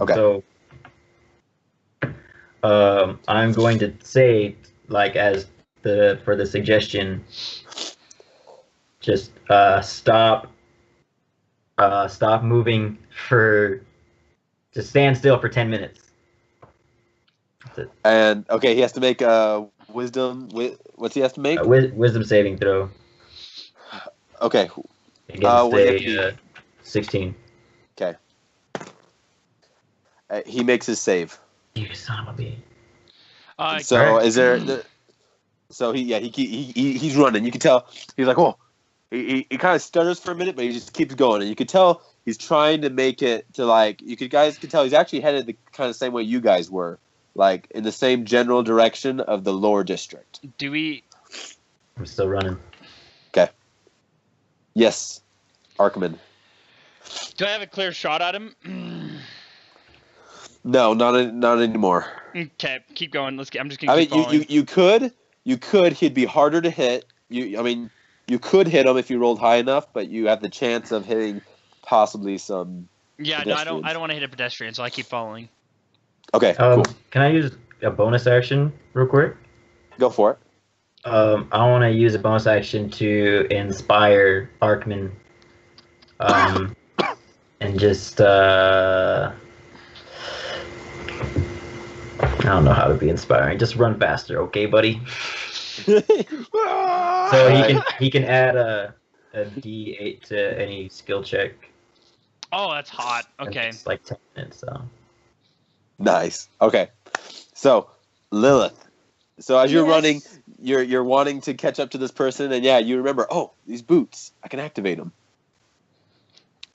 Okay. So, I'm going to say, for the suggestion, just stop moving just stand still for 10 minutes. That's it. And okay, he has to make a wisdom. What's he has to make? Wisdom saving throw. Okay. Against 16. Okay. He makes his save. You son of a bitch. So is there? So he's running. You can tell he's like, oh, he kind of stutters for a minute, but he just keeps going, and you can tell he's trying to make it to guys can tell he's actually headed the kind of same way you guys were, like in the same general direction of the lower district. I'm still running. Okay. Yes, Arkman. Do I have a clear shot at him? No, not anymore. Okay, keep going. I'm just gonna keep following. you could. He'd be harder to hit. You could hit him if you rolled high enough, but you have the chance of hitting possibly some. Yeah, no, I don't want to hit a pedestrian, so I keep following. Okay, cool. Can I use a bonus action real quick? Go for it. I want to use a bonus action to inspire Arkman, and just I don't know how to be inspiring. Just run faster, okay, buddy? So he can add a D8 to any skill check. Oh, that's hot. Okay. It's like 10 minutes, so. Nice. Okay. So, Lilith. So as you're Yes. running, you're wanting to catch up to this person, and yeah, you remember, oh, these boots, I can activate them.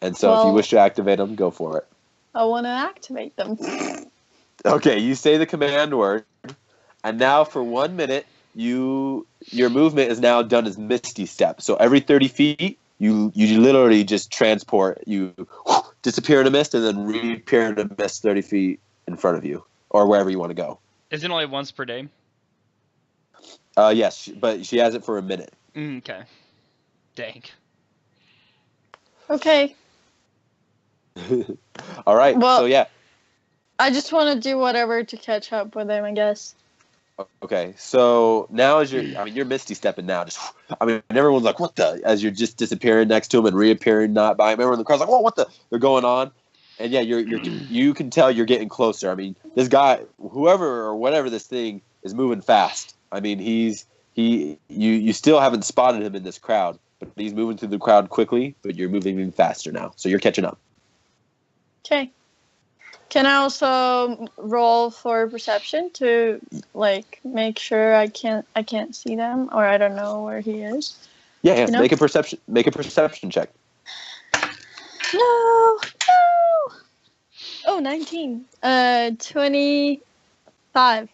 And so if you Well- wish to activate them, go for it. I want to activate them. Okay, you say the command word, and now for 1 minute, your movement is now done as Misty Step. So every 30 feet, you literally just transport, you disappear in a mist, and then reappear in a mist 30 feet in front of you, or wherever you want to go. Isn't it only once per day? Yes, but she has it for a minute. Okay. Dang. Okay. All right, Well- so yeah. I just want to do whatever to catch up with him, I guess. Okay, so now as you're Misty stepping now, just, and everyone's like, what the, as you're just disappearing next to him and reappearing not by him, everyone in the crowd's like, whoa, what the, they're going on, and yeah, you can tell you're getting closer. I mean, this guy, whoever or whatever this thing is moving fast. I mean, you still haven't spotted him in this crowd, but he's moving through the crowd quickly, but you're moving even faster now, so you're catching up. Okay. Can I also roll for perception to like make sure I can't see them, or I don't know where he is? Yeah, You know? make a perception check. No. Oh, 19. 25.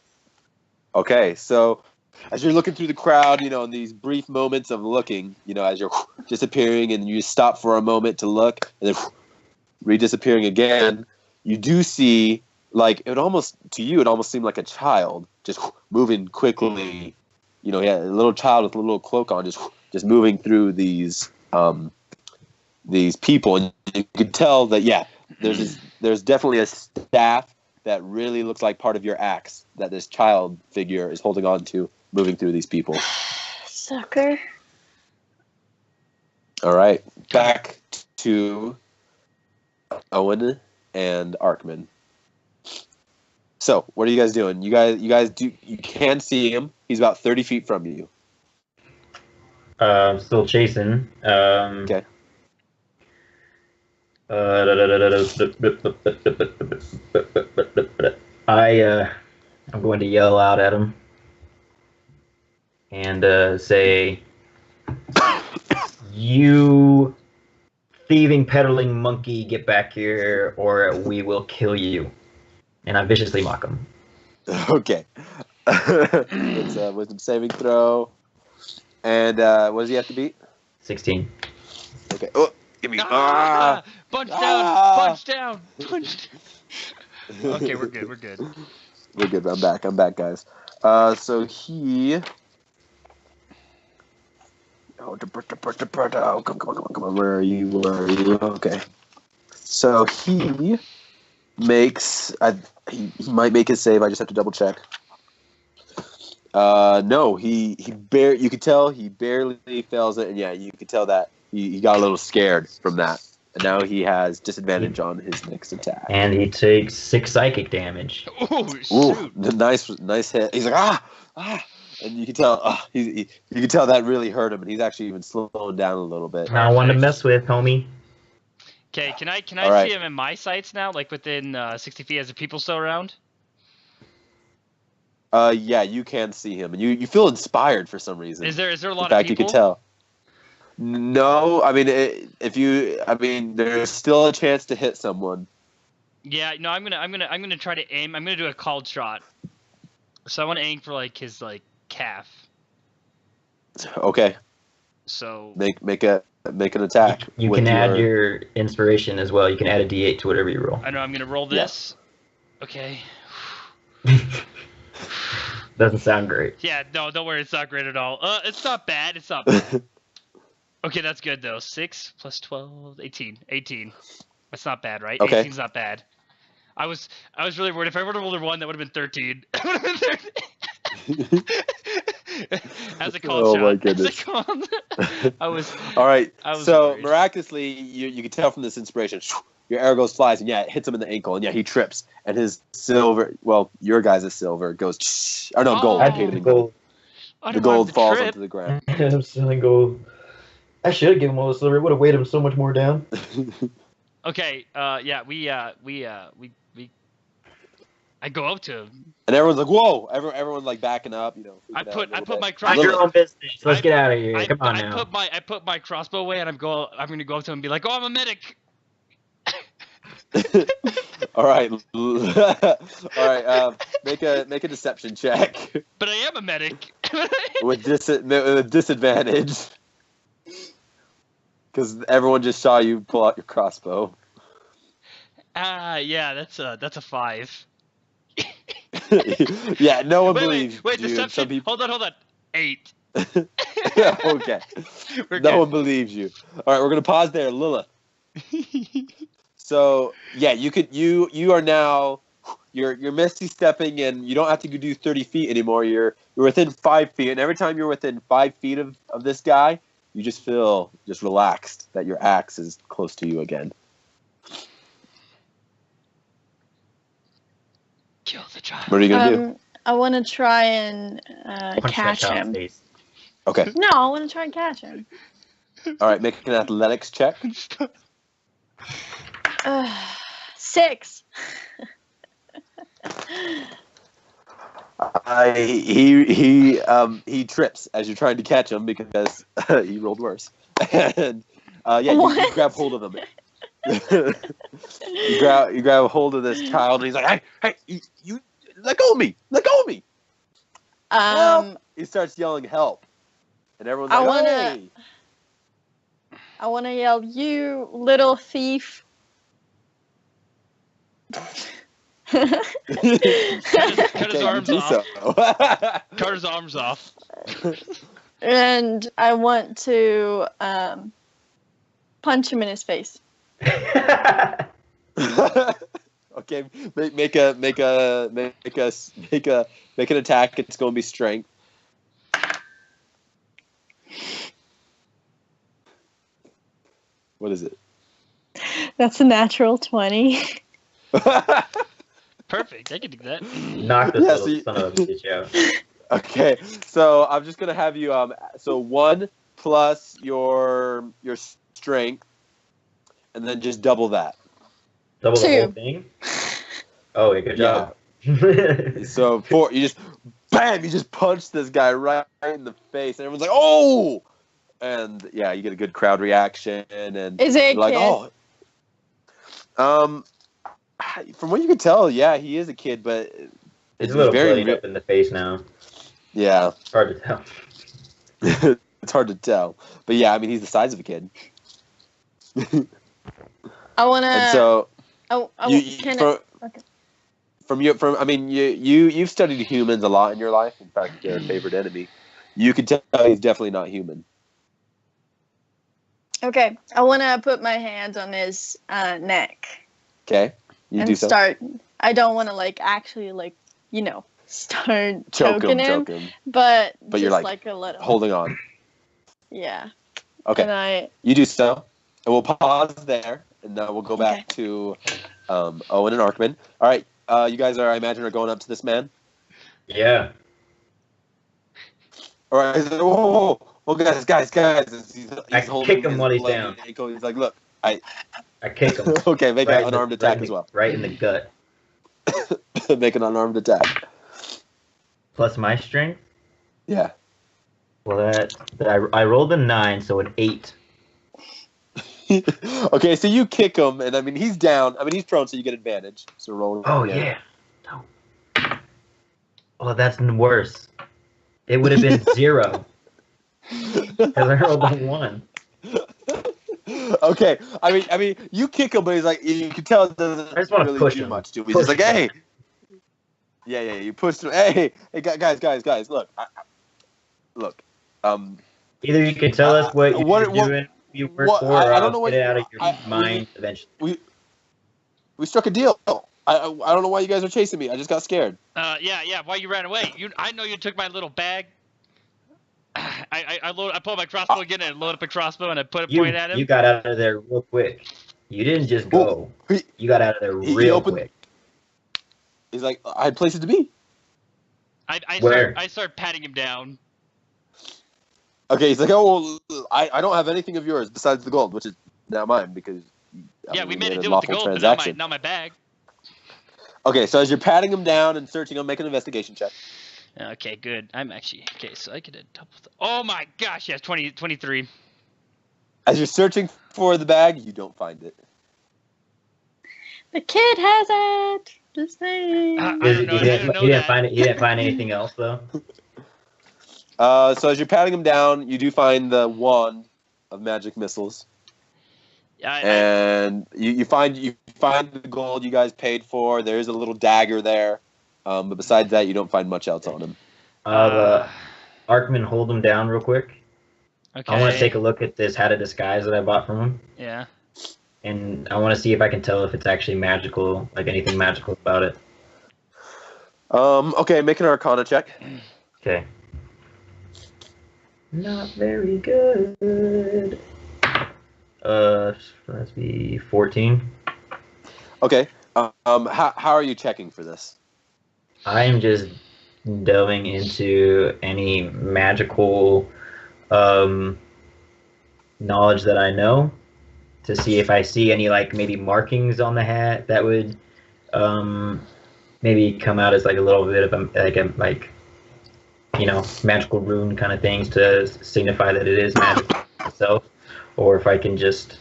Okay, so as you're looking through the crowd, in these brief moments of looking, as you're disappearing and you stop for a moment to look and then re-disappearing again, you do see, like, it almost seemed like a child just moving quickly. A little child with a little cloak on, just moving through these people, and you could tell that there's definitely a staff that really looks like part of your axe that this child figure is holding on to, moving through these people. Sucker. All right, back to Owen and Arkman. So, what are you guys doing? You can see him. He's about 30 feet from you. Still chasing. Okay. I'm going to yell out at him and say, "You thieving, peddling monkey, get back here, or we will kill you!" And I viciously mock him. Okay. It's a wisdom saving throw. And what does he have to beat? 16. Okay. Oh, give me. Punch down! Ah! Punch down! Punch down! Okay, we're good. We're good. We're good. I'm back, guys. So he. Oh, come on. Where are you? Okay. So he makes. He might make his save. I just have to double check. No, you could tell he barely fails it, and yeah, you could tell that he got a little scared from that, and now he has disadvantage on his next attack. And he takes 6 psychic damage. Oh, shoot. Ooh, nice hit. He's like ah, and you can tell you can tell that really hurt him, and he's actually even slowing down a little bit. Not one to mess with, homie. Okay, can I All right. see him in my sights now, like within 60 feet? As the people still around? Yeah, you can see him, and you feel inspired for some reason. Is there a lot In fact, of people? you can tell. No, I mean, there's still a chance to hit someone. Yeah, no, I'm gonna try to aim. I'm gonna do a called shot. So I want to aim for like his calf. Okay, So make an attack. You with can add your inspiration as well. You can add a d8 to whatever you roll. I know I'm gonna roll this. Okay. Doesn't sound great. Yeah, no, don't worry, it's not great at all. It's not bad. It's not bad. Okay, that's good though. 6 plus 12, 18. 18. That's not bad, right? Okay. 18's not bad. I was really worried. If I would have rolled a 1, that would have been 13. Would have been 13. As a called Oh shot. my goodness. I was. All right. I was So worried. miraculously, you can tell from this inspiration, your arrow flies, and yeah, it hits him in the ankle, and yeah, he trips, and his silver, well, your guys' silver goes, or no, gold. Oh. I I hate did it in gold. I The didn't want gold him to falls trip. onto the ground. I'm selling gold. I should have given him all the silver. It would have weighed him so much more down. Okay. Yeah. We. I go up to him. And everyone's like, "Whoa!" Everyone's like backing up, you know. I freaking out a put little my bit. Mind crossbow. your own business. Let's get out of here. I Come on now. I put my crossbow away, and I'm gonna go up to him and be like, "Oh, I'm a medic." All right, all right. Make a deception check But I am a medic. with disadvantage because everyone just saw you pull out your crossbow. Yeah, that's a 5. Yeah, no one believes wait, you. deception. Some people... Hold on. 8. Okay. We're No good. one believes you. All right, we're gonna pause there, Lilith. So yeah, you are now you're misty stepping, and you don't have to do 30 feet anymore. You're within 5 feet, and every time you're within 5 feet of this guy, you just feel just relaxed that your axe is close to you again. Kill the child. What are you gonna do? I want to try and Punch that catch child's him. face. Okay. No, I want to try and catch him. All right, make an athletics check. 6. He trips as you're trying to catch him because he rolled worse. And yeah, you grab hold of him. you grab hold of this child, and he's like, "Hey, you let go of me! Let go of me!" Help! He starts yelling, "Help!" And everyone's like, "Hey!" I want to yell, "You little thief!" Cut his arms do off. so. Cut his arms off. And I want to punch him in his face. Okay, make an attack. It's going to be strength. What is it? That's a natural 20. Perfect. I can do that. Knock this little son of a bitch out. Okay, so I'm just gonna have you so 1 plus your strength, and then just double that. Double the 2. whole thing? Oh, yeah, good job. So 4, you just bam, you just punch this guy right in the face, and everyone's like, "Oh!" And yeah, you get a good crowd reaction, and Is it a like, kid? "Oh." From what you can tell, yeah, he is a kid, but He's a little bloodied up in the face now. Yeah. It's hard to tell. It's hard to tell. But yeah, I mean, he's the size of a kid. I want to... And so, you've studied humans a lot in your life. In fact, they're a favorite enemy. You can tell he's definitely not human. Okay, I want to put my hands on his neck. Okay, you do so. Start. I don't want to actually start choking him, but you're just a little holding on. Yeah. Okay. And you do so, and we'll pause there, and then we'll go back to Owen and Arkman. All right, you guys I imagine, are going up to this man. Yeah. All right. Whoa, guys! He's kick him while he's down. Ankle. He's like, "Look, I kick him." Okay, make an unarmed attack as well. Right in the gut. Make an unarmed attack. Plus my strength? Yeah. Well, I rolled a 9, so an 8. Okay, so you kick him, and I mean, he's down. I mean, he's prone, so you get advantage. So roll. Oh, yeah. No. Oh, that's worse. It would have been 0. Because I rolled a 1. Okay, I mean, you kick him, but he's like, you can tell it doesn't really push do him. much to him. He's just like, "Hey." Yeah, you push him. Hey, guys, look. Look. Either you can tell us what you're doing, you work for, or I'll get it out of your mind eventually. We struck a deal. I don't know why you guys are chasing me. I just got scared. Yeah. Why you ran away? I know you took my little bag. I pulled my crossbow again and loaded up a crossbow and I pointed at him. You got out of there real quick. You didn't just go. You got out of there real quick. He's like, "I had places to be." I start patting him down. Okay, he's like, "Oh, well, I don't have anything of yours besides the gold, which is now mine because we made a deal with the gold, but not my bag." Okay, so as you're patting him down and searching him, make an investigation check. Okay, good. I'm actually okay. So I get a double. Oh my gosh! Yes, 23. As you're searching for the bag, you don't find it. The kid has it. Just saying. I don't know. You didn't find it. You didn't find anything else though. So as you're patting him down, you do find the wand of magic missiles, and you find the gold you guys paid for. There is a little dagger there, but besides that, you don't find much else on him. Arkman, hold him down real quick. Okay. I want to take a look at this hat of disguise that I bought from him. Yeah. And I want to see if I can tell if it's actually magical, like anything magical about it. Okay, make an Arcana check. Okay. Not very good. Let's be 14. Okay. How are you checking for this? I am just delving into any magical knowledge that I know to see if I see any like maybe markings on the hat that would maybe come out as like a little bit of a magical rune kind of things to signify that it is magic itself, or if I can just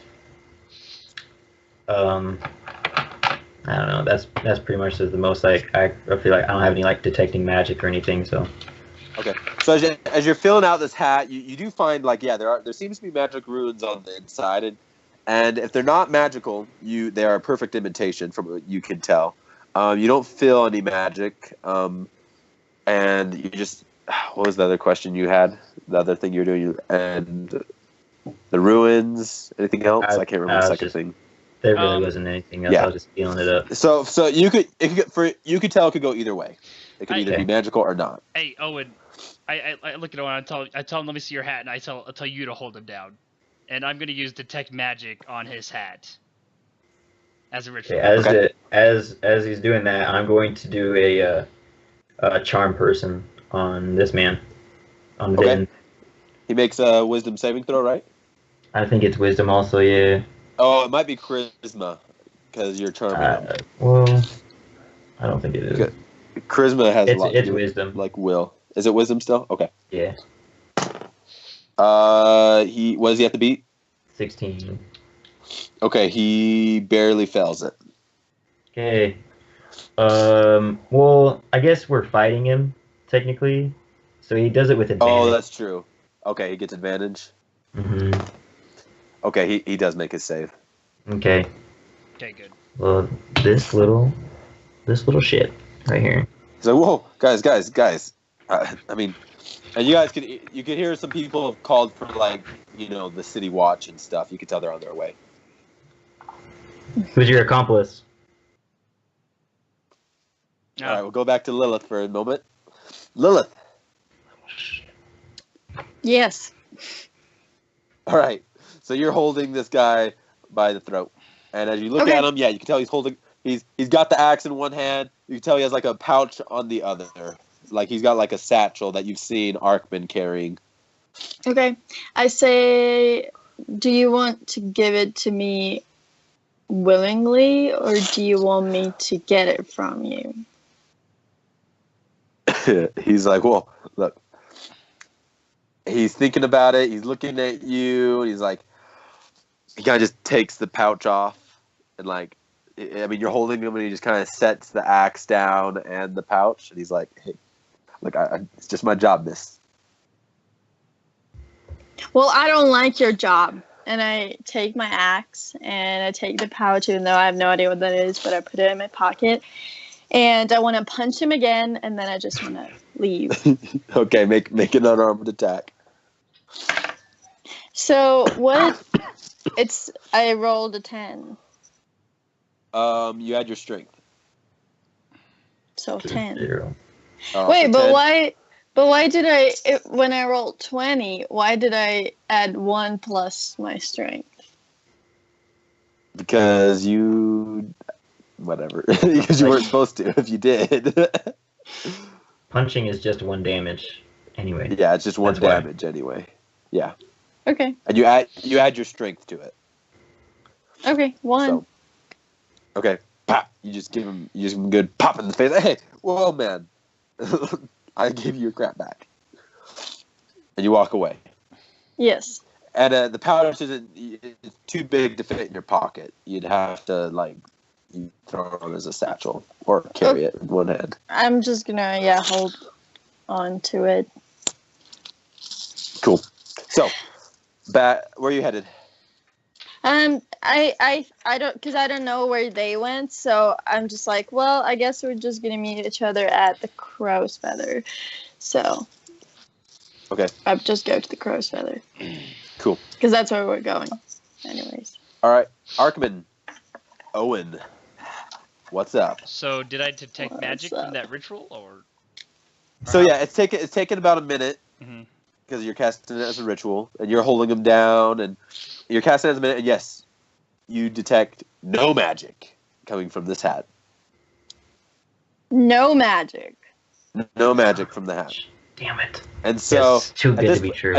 I don't know. That's pretty much the most like I feel like I don't have any like detecting magic or anything. So okay. So as you're filling out this hat, you do find like there seems to be magic runes on the inside, and if they're not magical, they are a perfect imitation from what you can tell. You don't feel any magic, and you just what was the other question you had? The other thing you were doing, and the ruins. Anything else? I can't remember the second thing. There really wasn't anything else. I was just feeling it up. So you could tell it could go either way. It could either be magical or not. Hey Owen, I look at Owen. I tell him, let me see your hat, and I tell you to hold him down, and I'm gonna use detect magic on his hat as a ritual. As he's doing that, I'm going to do a charm person on this man. On Vin. He makes a wisdom saving throw, right? I think it's wisdom also. Yeah. Oh, it might be charisma, because you're charming. Well, I don't think it is. Charisma has a lot to do wisdom. Like will. Is it wisdom still? Okay. Yeah. What does he have to beat? 16. Okay, he barely fails it. Okay. Well, I guess we're fighting him, technically. So he does it with advantage. Oh, that's true. Okay, he gets advantage. Mm-hmm. Okay, he does make his save. Okay. Okay, good. Well, this little shit right here. He's like, whoa, guys. I mean, and you could hear some people have called for like, the city watch and stuff. You could tell they're on their way. Who's your accomplice? No. All right, we'll go back to Lilith for a moment. Lilith. Yes. All right. So you're holding this guy by the throat, and as you look at him, you can tell he's got the axe in one hand. You can tell he has like a pouch on the other, like he's got like a satchel that you've seen Arkman carrying. Okay. I say, do you want to give it to me willingly, or do you want me to get it from you? He's like, well, look. He's thinking about it. He's looking at you, and he's like, he kind of just takes the pouch off, and like, I mean, you're holding him, and he just kind of sets the axe down and the pouch, and he's like, hey, look, it's just my job, miss. Well, I don't like your job. And I take my axe, and I take the pouch, even though I have no idea what that is, but I put it in my pocket. And I want to punch him again, and then I just want to leave. Okay, make an unarmed attack. So what? I rolled a 10. You had your strength. So 10. so Wait, but 10. why? But why did when I rolled 20? Why did I add 1 plus my strength? Because whatever. Because you weren't supposed to. If you did. Punching is just 1 damage, anyway. Yeah, it's just 1 damage anyway. Yeah. Okay. And you add your strength to it. Okay, 1. So, okay. pop. You just give him a good pop in the face. Hey, whoa, man. I gave you your crap back. And you walk away. Yes. And the pouch it's too big to fit in your pocket. You'd have to, you throw it as a satchel or carry it in one hand. I'm just going to, hold on to it. Cool. So, where are you headed? I don't, because I don't know where they went, so I'm just like, well, I guess we're just gonna meet each other at the Crow's Feather. So, okay, I'll just go to the Crow's Feather. Cool. Because that's where we're going, anyways. All right, Arkman, Owen, what's up? So, did I detect magic from that ritual, or? So yeah, it's taken about a minute. Mm-hmm. Because you're casting it as a ritual, and you're holding them down, and you're casting it as a minute, and yes, you detect no magic coming from this hat. No magic. No magic from the hat. Damn it. And so, it's too good to be true.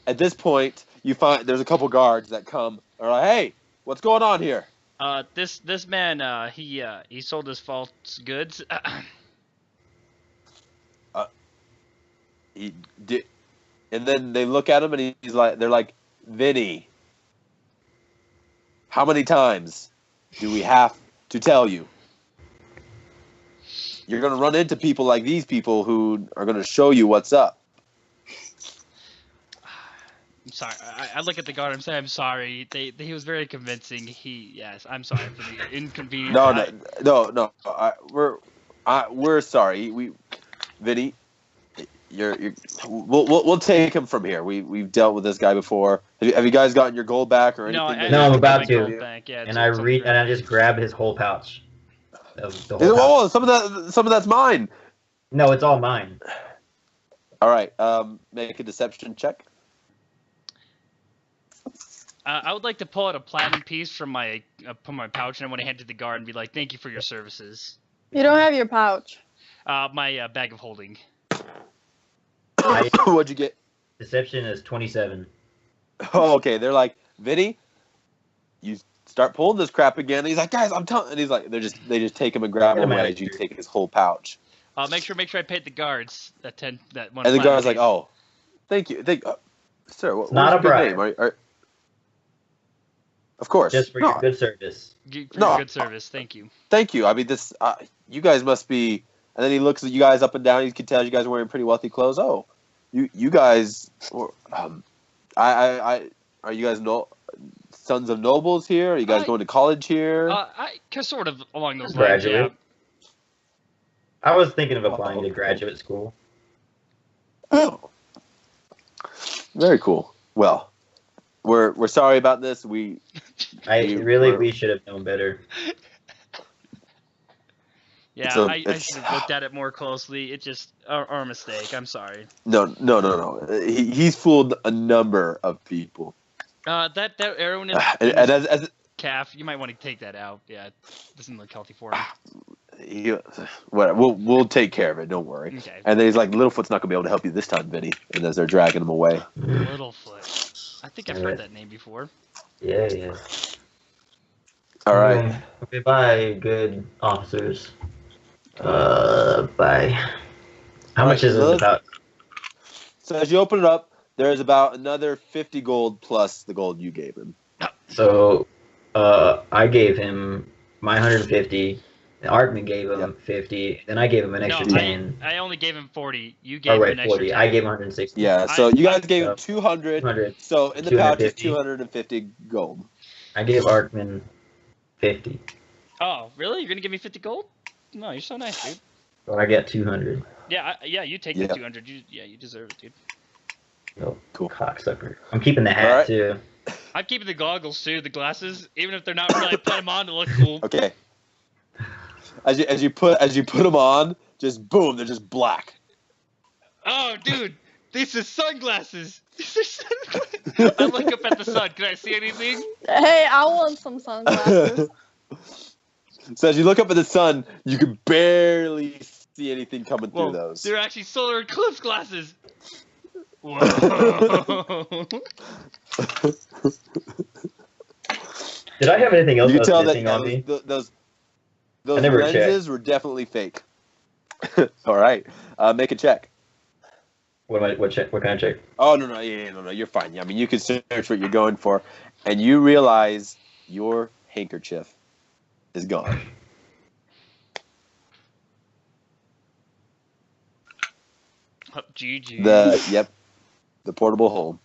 At this point, you find there's a couple guards that come, are like, hey, what's going on here? This man, he sold us false goods. He did. And then they look at him, and they're like, Vinny, how many times do we have to tell you? You're going to run into people like these people who are going to show you what's up. I'm sorry. I look at the guard. I'm sorry. He was very convincing. Yes, I'm sorry for the inconvenience. No. We're sorry. Vinny. We'll take him from here. We've dealt with this guy before. Have you guys gotten your gold back or anything? No, I'm about to. Back. Yeah, and I just grab his whole pouch. Whoa, some of that's mine. No, it's all mine. All right. Make a deception check. I would like to pull out a platinum piece from my pouch, and I want to hand it to the guard and be like, "Thank you for your services." You don't have your pouch. My bag of holding. What'd you get? Deception is 27. Oh, okay. They're like, Vinny, you start pulling this crap again. And he's like, guys, I'm telling. And he's like, they just take him and grab him away as you take his whole pouch. Make sure I paid the guards that one. And the guard's like, oh, thank you, sir. What's not a bribe. Name? Of course, just for your good service. Good service, thank you. Thank you. I mean, this. You guys must be. And then he looks at you guys up and down. He can tell you guys are wearing pretty wealthy clothes. Oh, you guys, are you guys sons of nobles here? Are you guys going to college here? Sort of along those lines. Yeah. I was thinking of applying to graduate school. Oh, very cool. Well, we're sorry about this. We should have known better. Yeah, so I should have looked at it more closely. It's just our mistake. I'm sorry. No. He's fooled a number of people. That arrow in his as calf, you might want to take that out. Yeah, it doesn't look healthy for him. Whatever. We'll take care of it. Don't worry. Okay. And then he's like, Littlefoot's not gonna be able to help you this time, Vinny. And as they're dragging him away. Littlefoot. I think I've heard that name before. Yeah. All right. Okay, bye, good officers. Bye. How much is this about? So as you open it up, there's about another 50 gold plus the gold you gave him. So, I gave him my 150. Arkman gave him 50. Then I gave him an extra 10. I only gave him 40. You gave him an extra 40. 10. I gave him 160. Yeah, so you guys gave him 200. So in the pouch is 250 gold. I gave Arkman 50. Oh, really? You're gonna give me 50 gold? No, you're so nice, dude. So I get 200. Yeah, you take the 200. You deserve it, dude. Oh, cool. Cocksucker. I'm keeping the hat too. I'm keeping the goggles too, the glasses, even if they're not really. I put them on to look cool. Okay. As you put them on, just boom, they're just black. Oh, dude, these are sunglasses. These are sunglasses. I look up at the sun. Can I see anything? Hey, I want some sunglasses. So as you look up at the sun, you can barely see anything coming through those. They're actually solar eclipse glasses. Whoa. Did I have anything else missing on me? Those never lenses were definitely fake. All right, make a check. What kind of check? Oh no, you're fine. I mean, you can search what you're going for, and you realize your handkerchief is gone. GG. The portable home.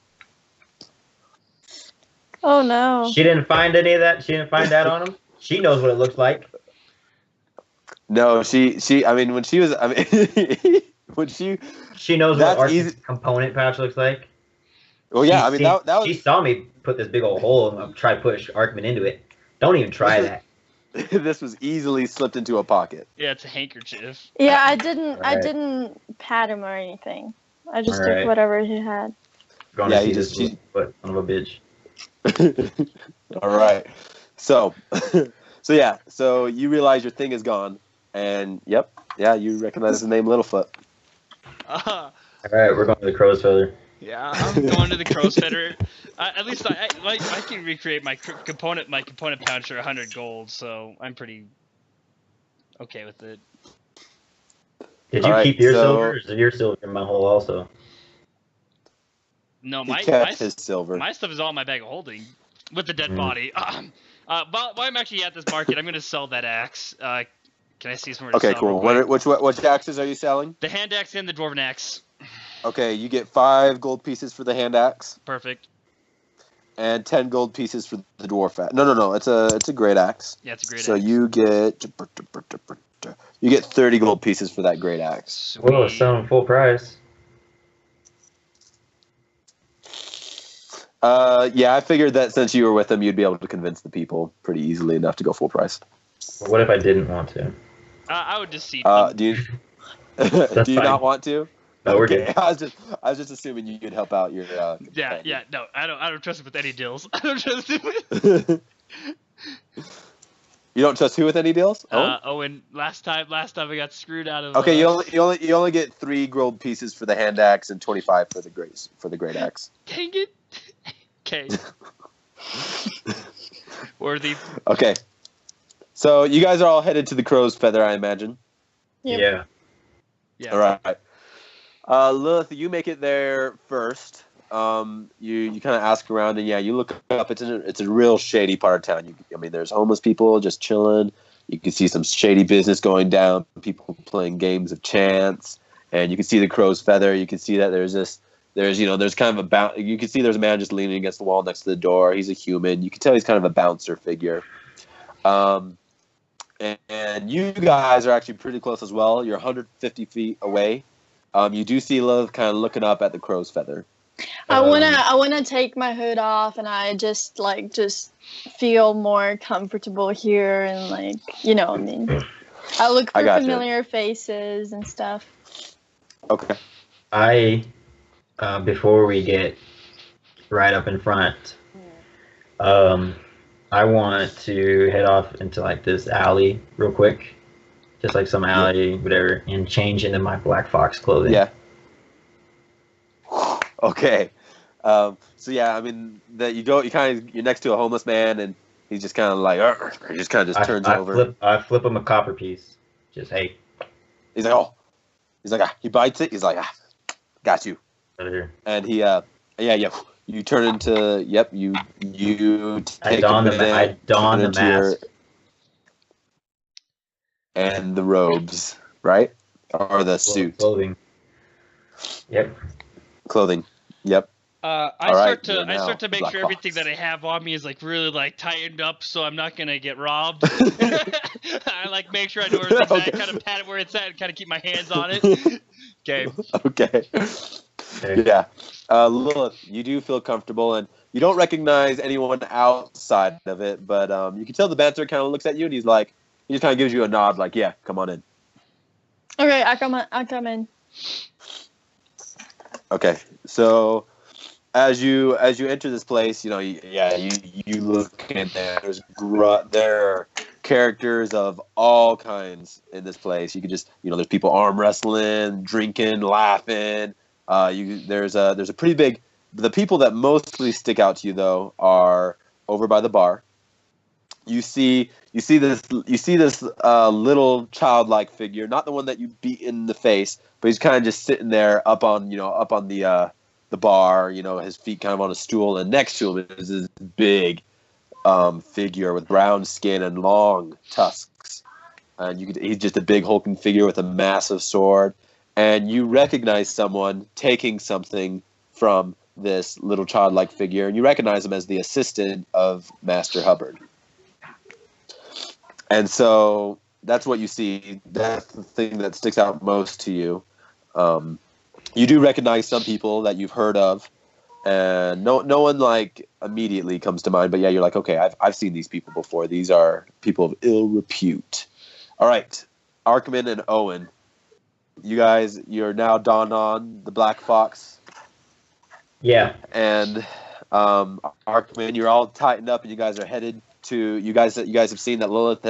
Oh no. She didn't find any of that. She didn't find that on him. She knows what it looks like. No, she. I mean, when she was. I mean, when she. She knows what Arthur's component pouch looks like. Well, yeah. I mean, that was. She saw me put this big old hole and try to push Arkman into it. Don't even try that. This was easily slipped into a pocket. Yeah, it's a handkerchief. Yeah, I didn't pat him or anything. I just took whatever he had. Going to see this son of a bitch. All right. So you realize your thing is gone, and you recognize the name Littlefoot. Uh, All right, we're going to the crow's feather. Yeah, I'm going to the crow's feather. At least I can recreate my component pouch for 100 gold, so I'm pretty okay with it. Did you keep your silver? Or is your silver in my hole also? No, his silver. My stuff is all in my bag of holding with the dead body. While I'm actually at this market, I'm going to sell that axe. Can I see somewhere to sell? Okay, cool. Which axes are you selling? The hand axe and the dwarven axe. Okay, you get 5 gold pieces for the hand axe. Perfect. And 10 gold pieces for the dwarf axe. No. It's a great axe. Yeah, it's a great axe. So you get 30 gold pieces for that great axe. Sweet. Whoa, selling full price. I figured that since you were with them, you'd be able to convince the people pretty easily enough to go full price. Well, what if I didn't want to? I would just see. Do you not want to? No, we're good. I was just assuming you'd help out your. Yeah. No, I don't trust him with any deals. I don't trust him with. You don't trust who with any deals? Owen. Last time I got screwed out of. Okay, you only get 3 gold pieces for the hand axe and 25 for the great axe. Dang it. Okay. Worthy. Okay. So you guys are all headed to the crow's feather, I imagine. Yep. Yeah. All right. Lilith, you make it there first. You kind of ask around, and you look up. It's a real shady part of town. There's homeless people just chilling. You can see some shady business going down. People playing games of chance, and you can see the crow's feather. You can see that there's kind of you can see there's a man just leaning against the wall next to the door. He's a human. You can tell he's kind of a bouncer figure. And you guys are actually pretty close as well. You're 150 feet away. You do see Lilith kind of looking up at the crow's feather. I wanna take my hood off, and I just feel more comfortable here, and I look for familiar faces and stuff. Okay. Before we get right up in front, I want to head off into this alley real quick, just some alley, whatever, and change into my Black Fox clothing. Yeah. Okay. You're next to a homeless man, and he's just kind of he just kind of turns over. I flip him a copper piece. Just, hey. He's like, he bites it. He's like, got you. Out of here. And he, you turn into, you take I don the mask. And the robes, right? Or the suit. Clothing. Yep. Clothing. Yep. I start to make sure everything that I have on me is really tightened up, so I'm not gonna get robbed. I make sure I know where it's at, kind of pat it where it's at, and kind of keep my hands on it. Okay. Okay. Yeah. Lilith, you do feel comfortable, and you don't recognize anyone outside of it, but you can tell the banter kind of looks at you, and he just kind of gives you a nod, yeah, come on in. Okay, I come in. Okay, so as you enter this place, you look in there. There are characters of all kinds in this place. You could just, there's people arm wrestling, drinking, laughing. There's a pretty big. The people that mostly stick out to you though are over by the bar. you see this little childlike figure, not the one that you beat in the face, but he's kind of just sitting there up on the bar, his feet kind of on a stool, and next to him is this big figure with brown skin and long tusks, and he's just a big hulking figure with a massive sword, and you recognize someone taking something from this little childlike figure, and you recognize him as the assistant of Master Hubbard. And so that's what you see. That's the thing that sticks out most to you. You do recognize some people that you've heard of, and no one like immediately comes to mind. But yeah, you're like, okay, I've seen these people before. These are people of ill repute. All right, Arkman and Owen, you're now dawned on the Black Fox. Yeah. And Arkman, you're all tightened up, and you guys are headed to. You guys have seen that Lilith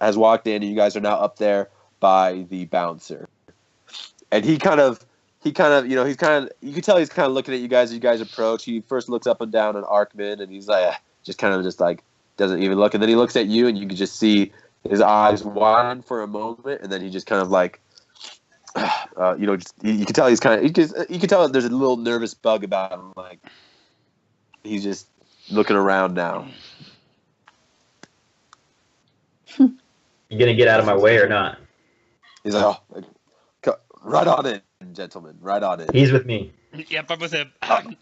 has walked in, and you guys are now up there by the bouncer. And you can tell he's kind of looking at you guys as you guys approach. He first looks up and down at Arkman, and he's like, just doesn't even look. And then he looks at you, and you can just see his eyes widen for a moment, and then he just kind of like, you can tell he's kind of, you can tell that there's a little nervous bug about him. Like, he's just looking around now. You gonna get out of my way or not? He's like, right on in, gentlemen. Right on in. He's with me. Yep, I'm with him. Of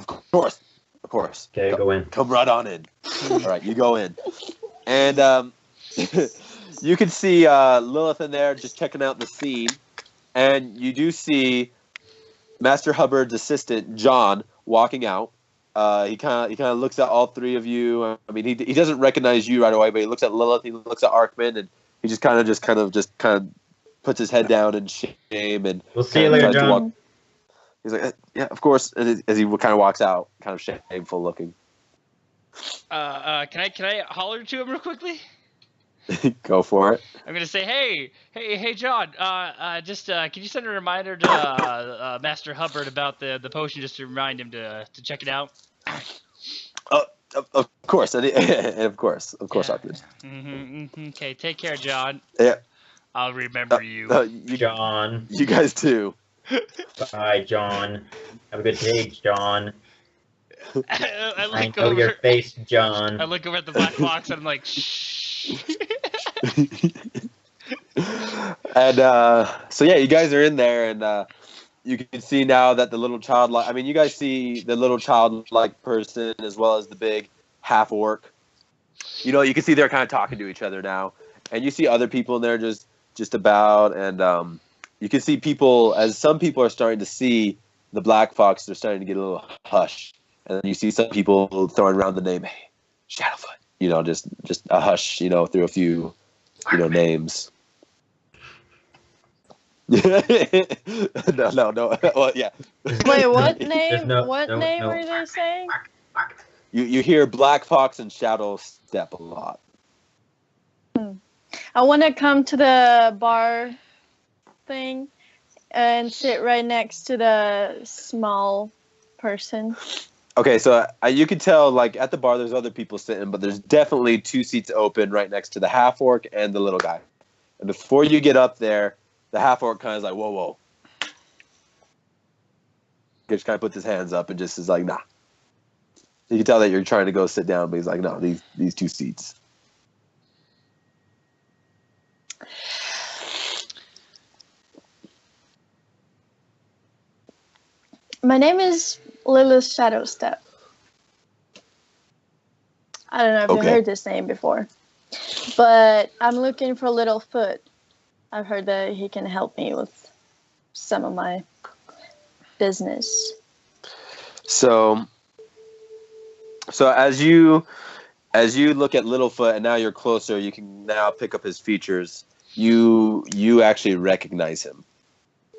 course. Okay, go in. Come right on in. All right, you go in. And you can see Lilith in there just checking out the scene. And you do see Master Hubbard's assistant, John, walking out. He kind of looks at all three of you. I mean, he doesn't recognize you right away, but he looks at Lilith, he looks at Arkman, and he just kind of puts his head down in shame. And we'll see you later, John. He's like, yeah, of course. And as he kind of walks out, kind of shameful looking. Can I holler to him real quickly? Go for it. I'm gonna say, hey, John. Can you send a reminder to Master Hubbard about the potion, just to remind him to check it out? Of course, and of course, Arkman. Mm-hmm. Okay, take care, John. Yeah. I'll remember you. John. You guys too. Bye, John. Have a good day, John. I know your face, John. I look over at the black box and I'm like, shh. And so yeah, you guys are in there, and you can see now that the little childlike. I mean, you guys see the little childlike person as well as the big half orc. You can see they're kind of talking to each other now, and you see other people in there just about, and you can see people, as some people are starting to see the Black Fox, they're starting to get a little hush, and then you see some people throwing around the name, hey, Shadowfoot. Just a hush, through a few, names. No. Well, yeah. Wait, what name? What name were they saying? You hear Black Fox and Shadow Step a lot. I want to come to the bar thing and sit right next to the small person. Okay, so you can tell, like, at the bar there's other people sitting, but there's definitely 2 seats open right next to the half-orc and the little guy. And before you get up there, the half-orc kind of is like, whoa. He just kind of puts his hands up and just is like, nah. You can tell that you're trying to go sit down, but he's like, no, these 2 seats. My name is Lilith Shadowstep. I don't know if you've heard this name before, but I'm looking for Littlefoot. I've heard that he can help me with some of my business. So as you look at Littlefoot and now you're closer, you can now pick up his features. You actually recognize him,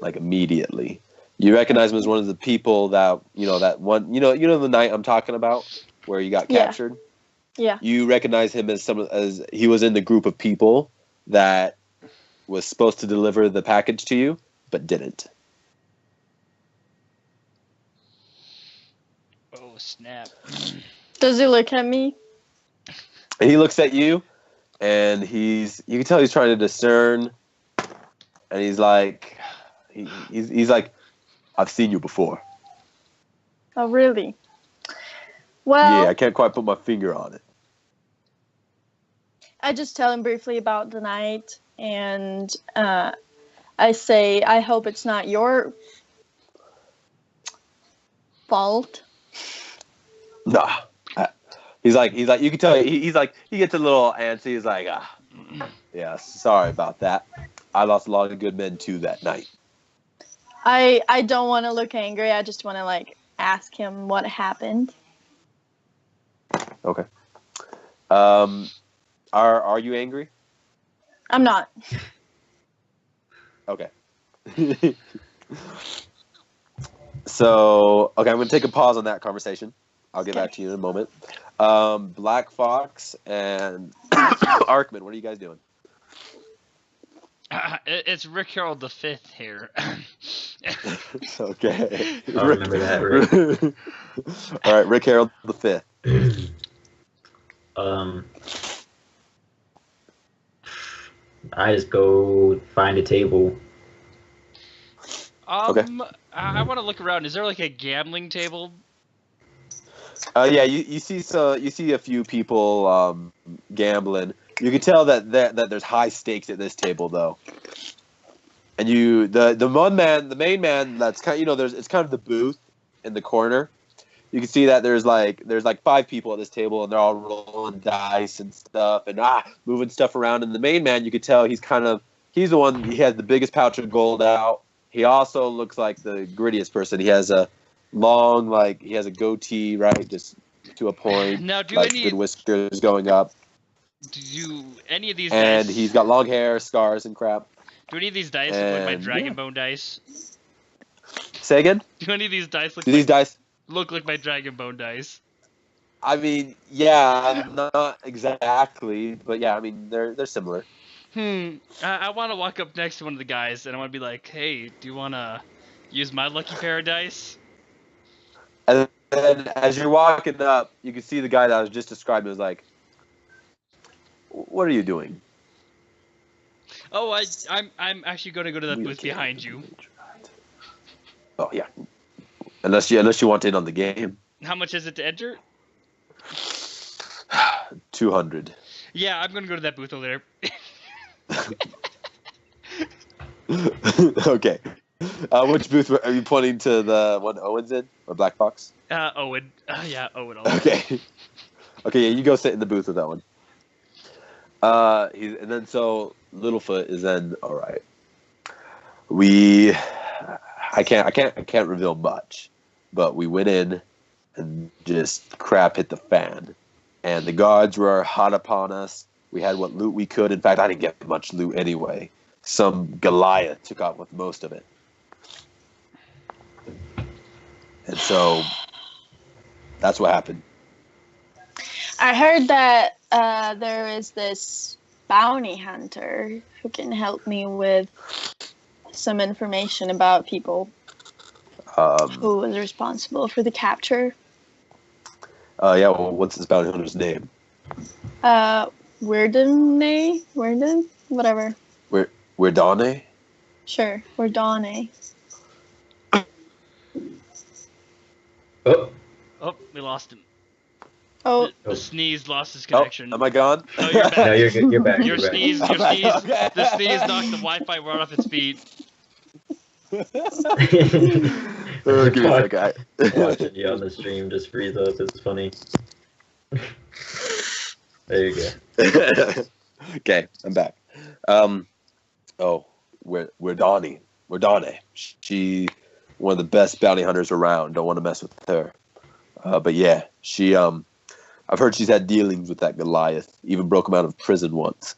like, immediately. You recognize him as one of the people that the night I'm talking about where you got captured. Yeah. You recognize him as he was in the group of people that was supposed to deliver the package to you, but didn't. Oh, snap. Does he look at me? And he looks at you, and you can tell he's trying to discern, and he's like, he's like, I've seen you before. Oh, really? Well, Yeah, I can't quite put my finger on it. I just tell him briefly about the night, and I say, I hope it's not your fault. Nah. He's like, you can tell he's like, he gets a little antsy. He's like, yeah, sorry about that. I lost a lot of good men too that night. I don't want to look angry. I just want to like ask him what happened. Okay. Are you angry? I'm not. Okay. So, okay, I'm going to take a pause on that conversation. I'll get back to you in a moment. Black Fox and Arkman, what are you guys doing? It's Rick Harold V here. Okay. I'll remember that, Rick. All right, Rick Harold V. I just go find a table. Okay. I want to look around. Is there like a gambling table? Yeah, you see a few people gambling. You can tell that there's high stakes at this table though. And the main man that's kind of, it's kind of the booth in the corner. You can see that there's like 5 people at this table, and they're all rolling dice and stuff and moving stuff around. And the main man, you could tell he's the one, he has the biggest pouch of gold out. He also looks like the grittiest person. He has a long, he has a goatee, right, just to a point. Now, good whiskers going up. Do any of these and dice... he's got long hair, scars, and crap. Do any of these dice look like my Dragon Bone dice? Say again? Do any of these dice look these dice look like my Dragon Bone dice? I mean, yeah, not exactly, but yeah, I mean, they're similar. I want to walk up next to one of the guys, and I want to be like, hey, do you want to use my lucky pair of dice? And then as you're walking up, you can see the guy that I was just describing was like, what are you doing? Oh, I'm actually going to go to that booth behind you. Oh, yeah. Unless you want in on the game. How much is it to enter? 200. Yeah, I'm going to go to that booth over there. Okay. Which booth are you pointing to? The one Owen's in? Or Black Fox? Owen. Yeah, Owen. Okay. Okay, yeah, you go sit in the booth with that one. And then so Littlefoot is then all right. I can't reveal much, but we went in and just crap hit the fan, and the guards were hot upon us. We had what loot we could. In fact, I didn't get much loot anyway. Some Goliath took out with most of it, and so that's what happened. I heard that there is this bounty hunter who can help me with some information about people who was responsible for the capture. Yeah, well, what's this bounty hunter's name? Weirden? Whatever. Weirdane? Sure, Weirden. Oh, we lost him. Oh, The sneeze lost his connection. Oh, am I gone? Oh, you're back. no, you're good. You're back. Your You're sneeze, back. the sneeze knocked the Wi-Fi right off its feet. Okay. Watching you on the stream just freeze up. It's funny. There you go. Okay, I'm back. We're Dawnie. She one of the best bounty hunters around. Don't want to mess with her. But yeah, she I've heard she's had dealings with that Goliath. Even broke him out of prison once.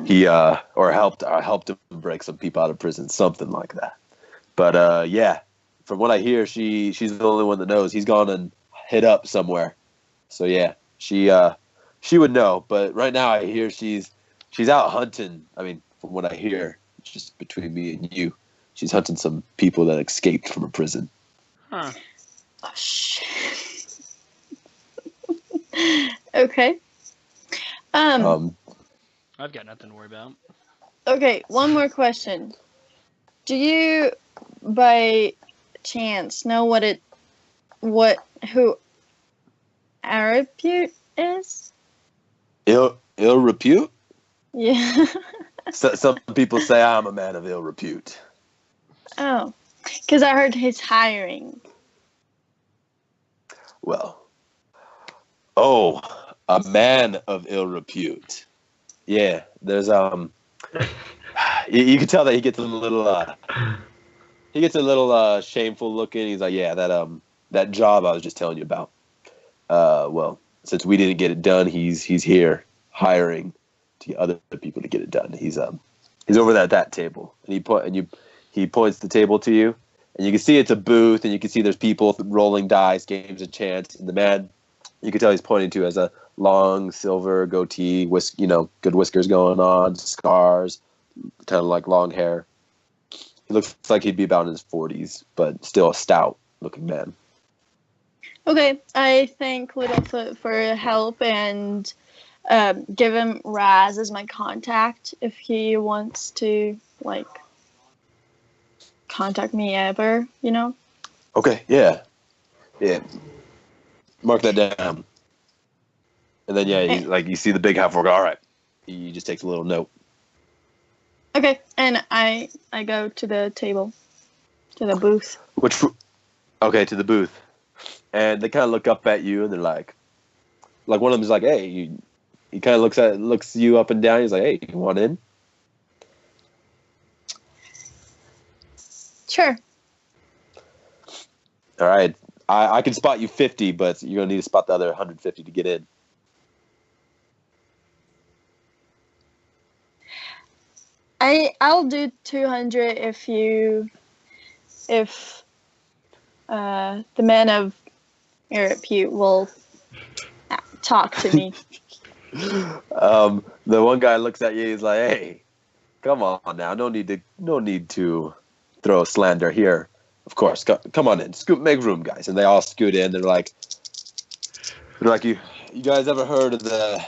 He helped him break some people out of prison, something like that. But yeah, from what I hear, she's the only one that knows. He's gone and hid up somewhere. So yeah, she would know. But right now, I hear she's out hunting. I mean, from what I hear, it's just between me and you, she's hunting some people that escaped from a prison. Huh. oh shit. Okay. Um, I've got nothing to worry about. Okay, one more question. Do you, by chance, know who Arapute is? ill repute. Yeah. Some people say I'm a man of ill repute. Oh, because I heard he's hiring. Well, oh, a man of ill repute. Yeah, there's you can tell that he gets a little shameful looking. He's like, yeah, that job I was just telling you about. Well, since we didn't get it done, he's here hiring to get other people to get it done. He's over at that table, and he points the table to you, and you can see it's a booth, and you can see there's people rolling dice, games of chance, and the man you can tell he's pointing to has a long silver goatee, good whiskers going on, scars, kind of like long hair. He looks like he'd be about in his 40s, but still a stout looking man. Okay, I thank Littlefoot for help and give him Raz as my contact if he wants to, like, contact me ever, you know? Okay, yeah. Mark that down. And then, he's like, you see the big half orc. All right. He just takes a little note. Okay, and I go to the table, to the booth. Okay, to the booth. And they kind of look up at you, and they're like one of them is like, hey, he kind of looks you up and down. He's like, hey, you want in? Sure. All right. I can spot you 50, but you're going to need to spot the other 150 to get in. I'll do 200 if the man of Arapute will talk to me. The one guy looks at you. He's like, hey, come on now. No need to throw slander here. Of course, come on in. Make room, guys. And they all scoot in. They're like, you guys ever heard of the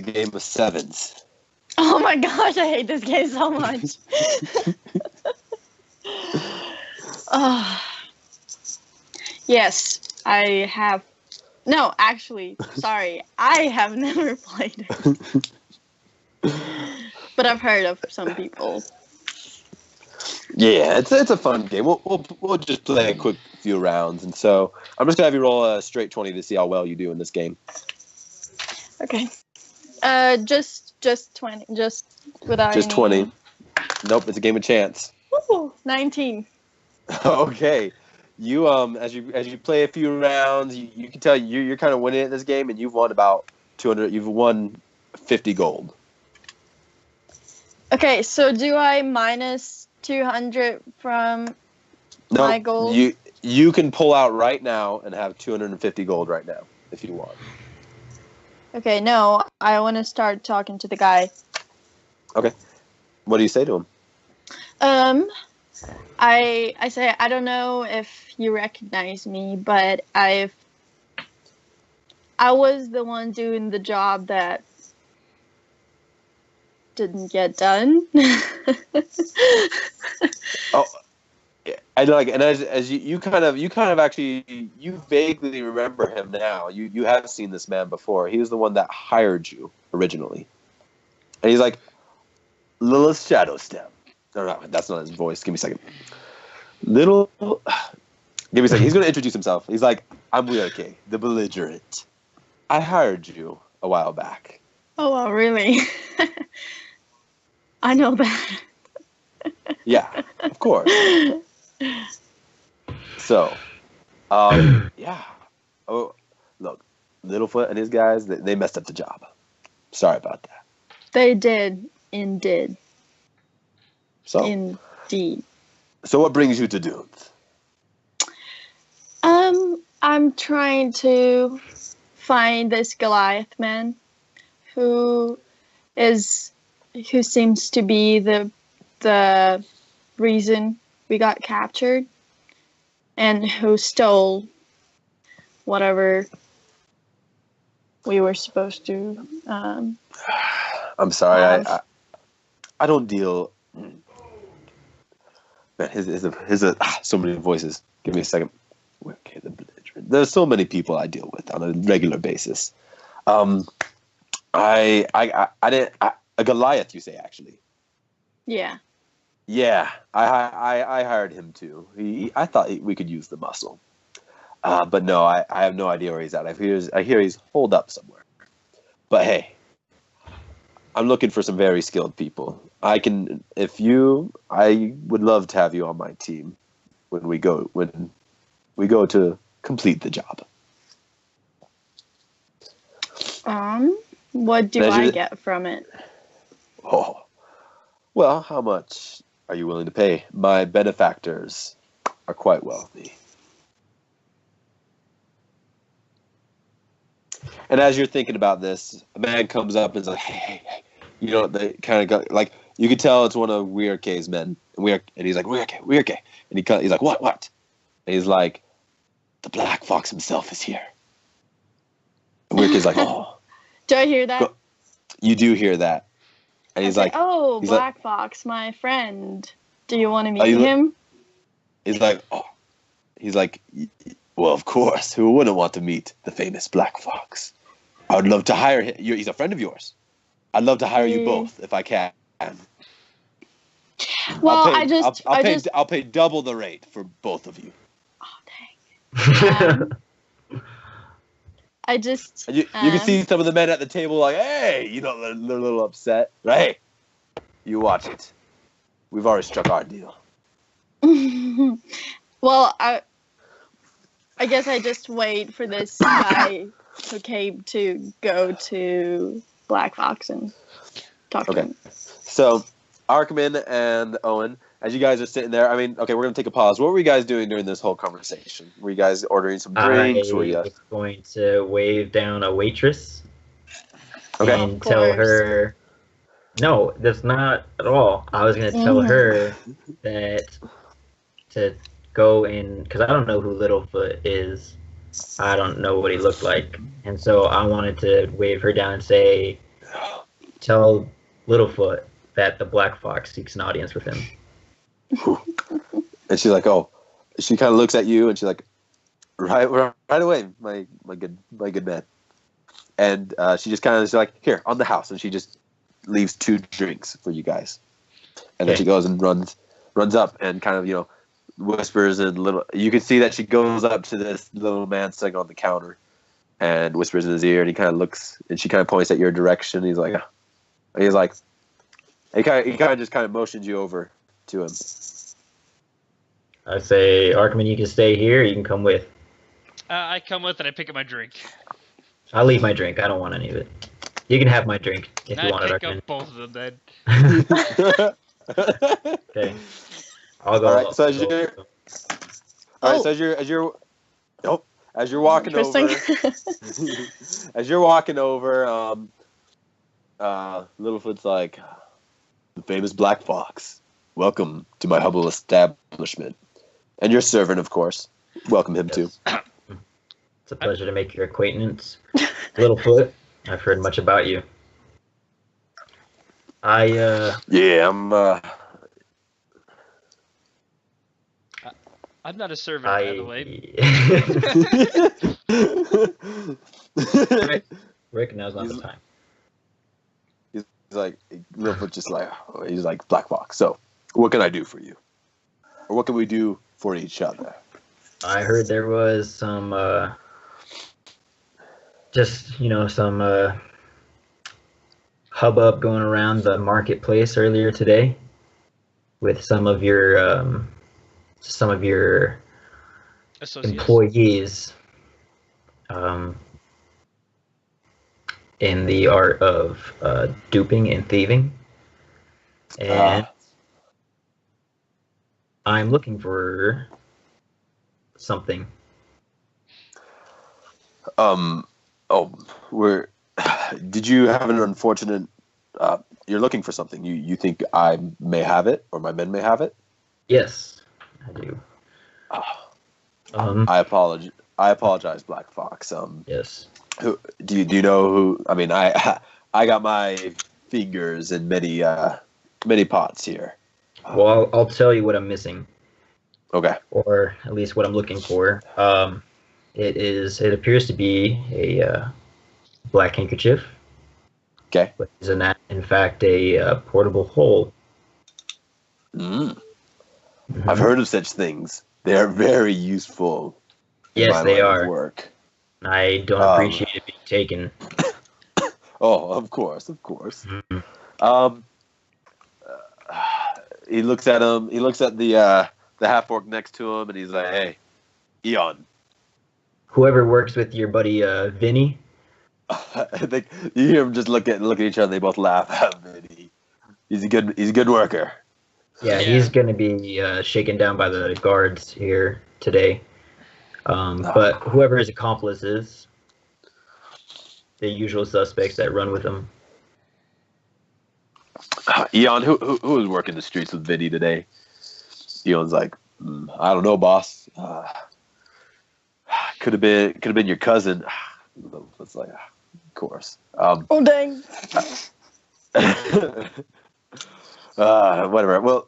game of sevens? Oh my gosh, I hate this game so much. Oh. Yes, I have. No, actually, sorry. I have never played it. But I've heard of some people. Yeah, it's a fun game. We'll just play a quick few rounds, and so I'm just gonna have you roll a straight 20 to see how well you do in this game. Okay. Just 20. Just without. Just any... 20. Nope, it's a game of chance. Woo, 19. Okay. You as you play a few rounds, you can tell you're kind of winning at this game, and you've won about 200. You've won 50 gold. Okay, so do I minus 200 from my gold? You can pull out right now and have 250 gold right now if you want. Okay, no, I want to start talking to the guy. Okay. What do you say to him? I say, I don't know if you recognize me, but I was the one doing the job that didn't get done. Oh, I like, and as you kind of actually you vaguely remember him now. You have seen this man before. He was the one that hired you originally, and he's like, Lilith Shadowstep. No, that's not his voice. Give me a second. Give me a second. He's going to introduce himself. He's like, I'm Wierke, the belligerent. I hired you a while back. Oh, well, really? I know that. Yeah, of course. So, yeah. Oh, look, Littlefoot and his guys, they messed up the job. Sorry about that. They did, indeed. So, indeed. So what brings you to Dunes? I'm trying to find this Goliath man who seems to be the reason we got captured and who stole whatever we were supposed to. I'm sorry. Have. I don't deal. Man, so many voices. Give me a second. Okay, there's so many people I deal with on a regular basis. I didn't. A Goliath, you say, actually? Yeah. Yeah, I hired him too. I thought we could use the muscle, but no, I have no idea where he's at. I hear he's holed up somewhere. But hey, I'm looking for some very skilled people. I would love to have you on my team when we go to complete the job. What do I get from it? Oh, well, how much are you willing to pay? My benefactors are quite wealthy. And as you're thinking about this, a man comes up and is like, hey. You know, they kind of got, like, you could tell it's one of Weirke's men. And he's like, Weirke. And he's like, what? And he's like, the Black Fox himself is here. And Weirke's like, oh. Do I hear that? You do hear that. And he's like, oh, he's Black Fox, my friend. Do you want to meet him? He's like, oh. He's like, well, of course. Who wouldn't want to meet the famous Black Fox? I would love to hire him. He's a friend of yours. I'd love to hire you both if I can. Well, I'll pay double the rate for both of you. Oh, dang. You can see some of the men at the table like, hey, you know, they're a little upset. Right? Hey, you watch it. We've already struck our deal. Well, I guess I just wait for this guy who came to go to Black Fox and talk to him. So, Arkman and Owen, as you guys are sitting there, I mean, okay, we're going to take a pause. What were you guys doing during this whole conversation? Were you guys ordering some drinks? I was going to wave down a waitress and tell her... No, that's not at all. I was going to tell her that to go in... Because I don't know who Littlefoot is. I don't know what he looked like. And so I wanted to wave her down and say, tell Littlefoot that the Black Fox seeks an audience with him. And she's like, oh, she kind of looks at you and she's like, right away, my good man. And she just kind of is like, here, on the house. And she just leaves 2 drinks for you guys. And then she goes and runs up and kind of, you know, whispers and you can see that she goes up to this little man sitting on the counter and whispers in his ear, and he kind of looks and she kind of points at your direction. He kind of just kind of motions you over to him. I say, Arkman, you can stay here, you can come with. I come with and I pick up my drink. I'll leave my drink. I don't want any of it. You can have my drink if you want it, Arkman. I pick up both of them then. Okay. I'll go. All right, so as you're walking over, as you're walking over, Littlefoot's like, the famous Black Fox, welcome to my humble establishment, and your servant, of course, welcome him too. It's a pleasure to make your acquaintance, Littlefoot. I've heard much about you. I'm not a servant, by the way. Rick, now's not the time. He's like, Littlefoot just like, he's like, Black Fox, so what can I do for you? Or what can we do for each other? I heard there was some, some hubbub going around the marketplace earlier today with some of your employees in the art of duping and thieving, and I'm looking for something. Did you have an unfortunate? You're looking for something. You think I may have it, or my men may have it? Yes, I do. I apologize, Black Fox. Yes. Who do you know who? I mean, I got my fingers in many pots here. Well, I'll tell you what I'm missing, Okay. or at least what I'm looking for. It appears to be a black handkerchief, Okay. but isn't that in fact a portable hole? Mm. Mhm. I've heard of such things. They are very useful in Yes, my they line of are. work. I don't appreciate it being taken. Oh, of course, of course. Mhm. Um, he looks at him. He looks at the half orc next to him, and he's like, "Hey, Eon." Whoever works with your buddy Vinny, I think you hear him just look at each other. They both laugh. He's a good worker. yeah, Yeah. he's going to be shaken down by the guards here today. But whoever his accomplice is, the usual suspects that run with him. Eon, who was working the streets with Vinny today? Eon's like, I don't know, boss. Could have been your cousin. It's like, of course. Oh dang! Whatever. Well,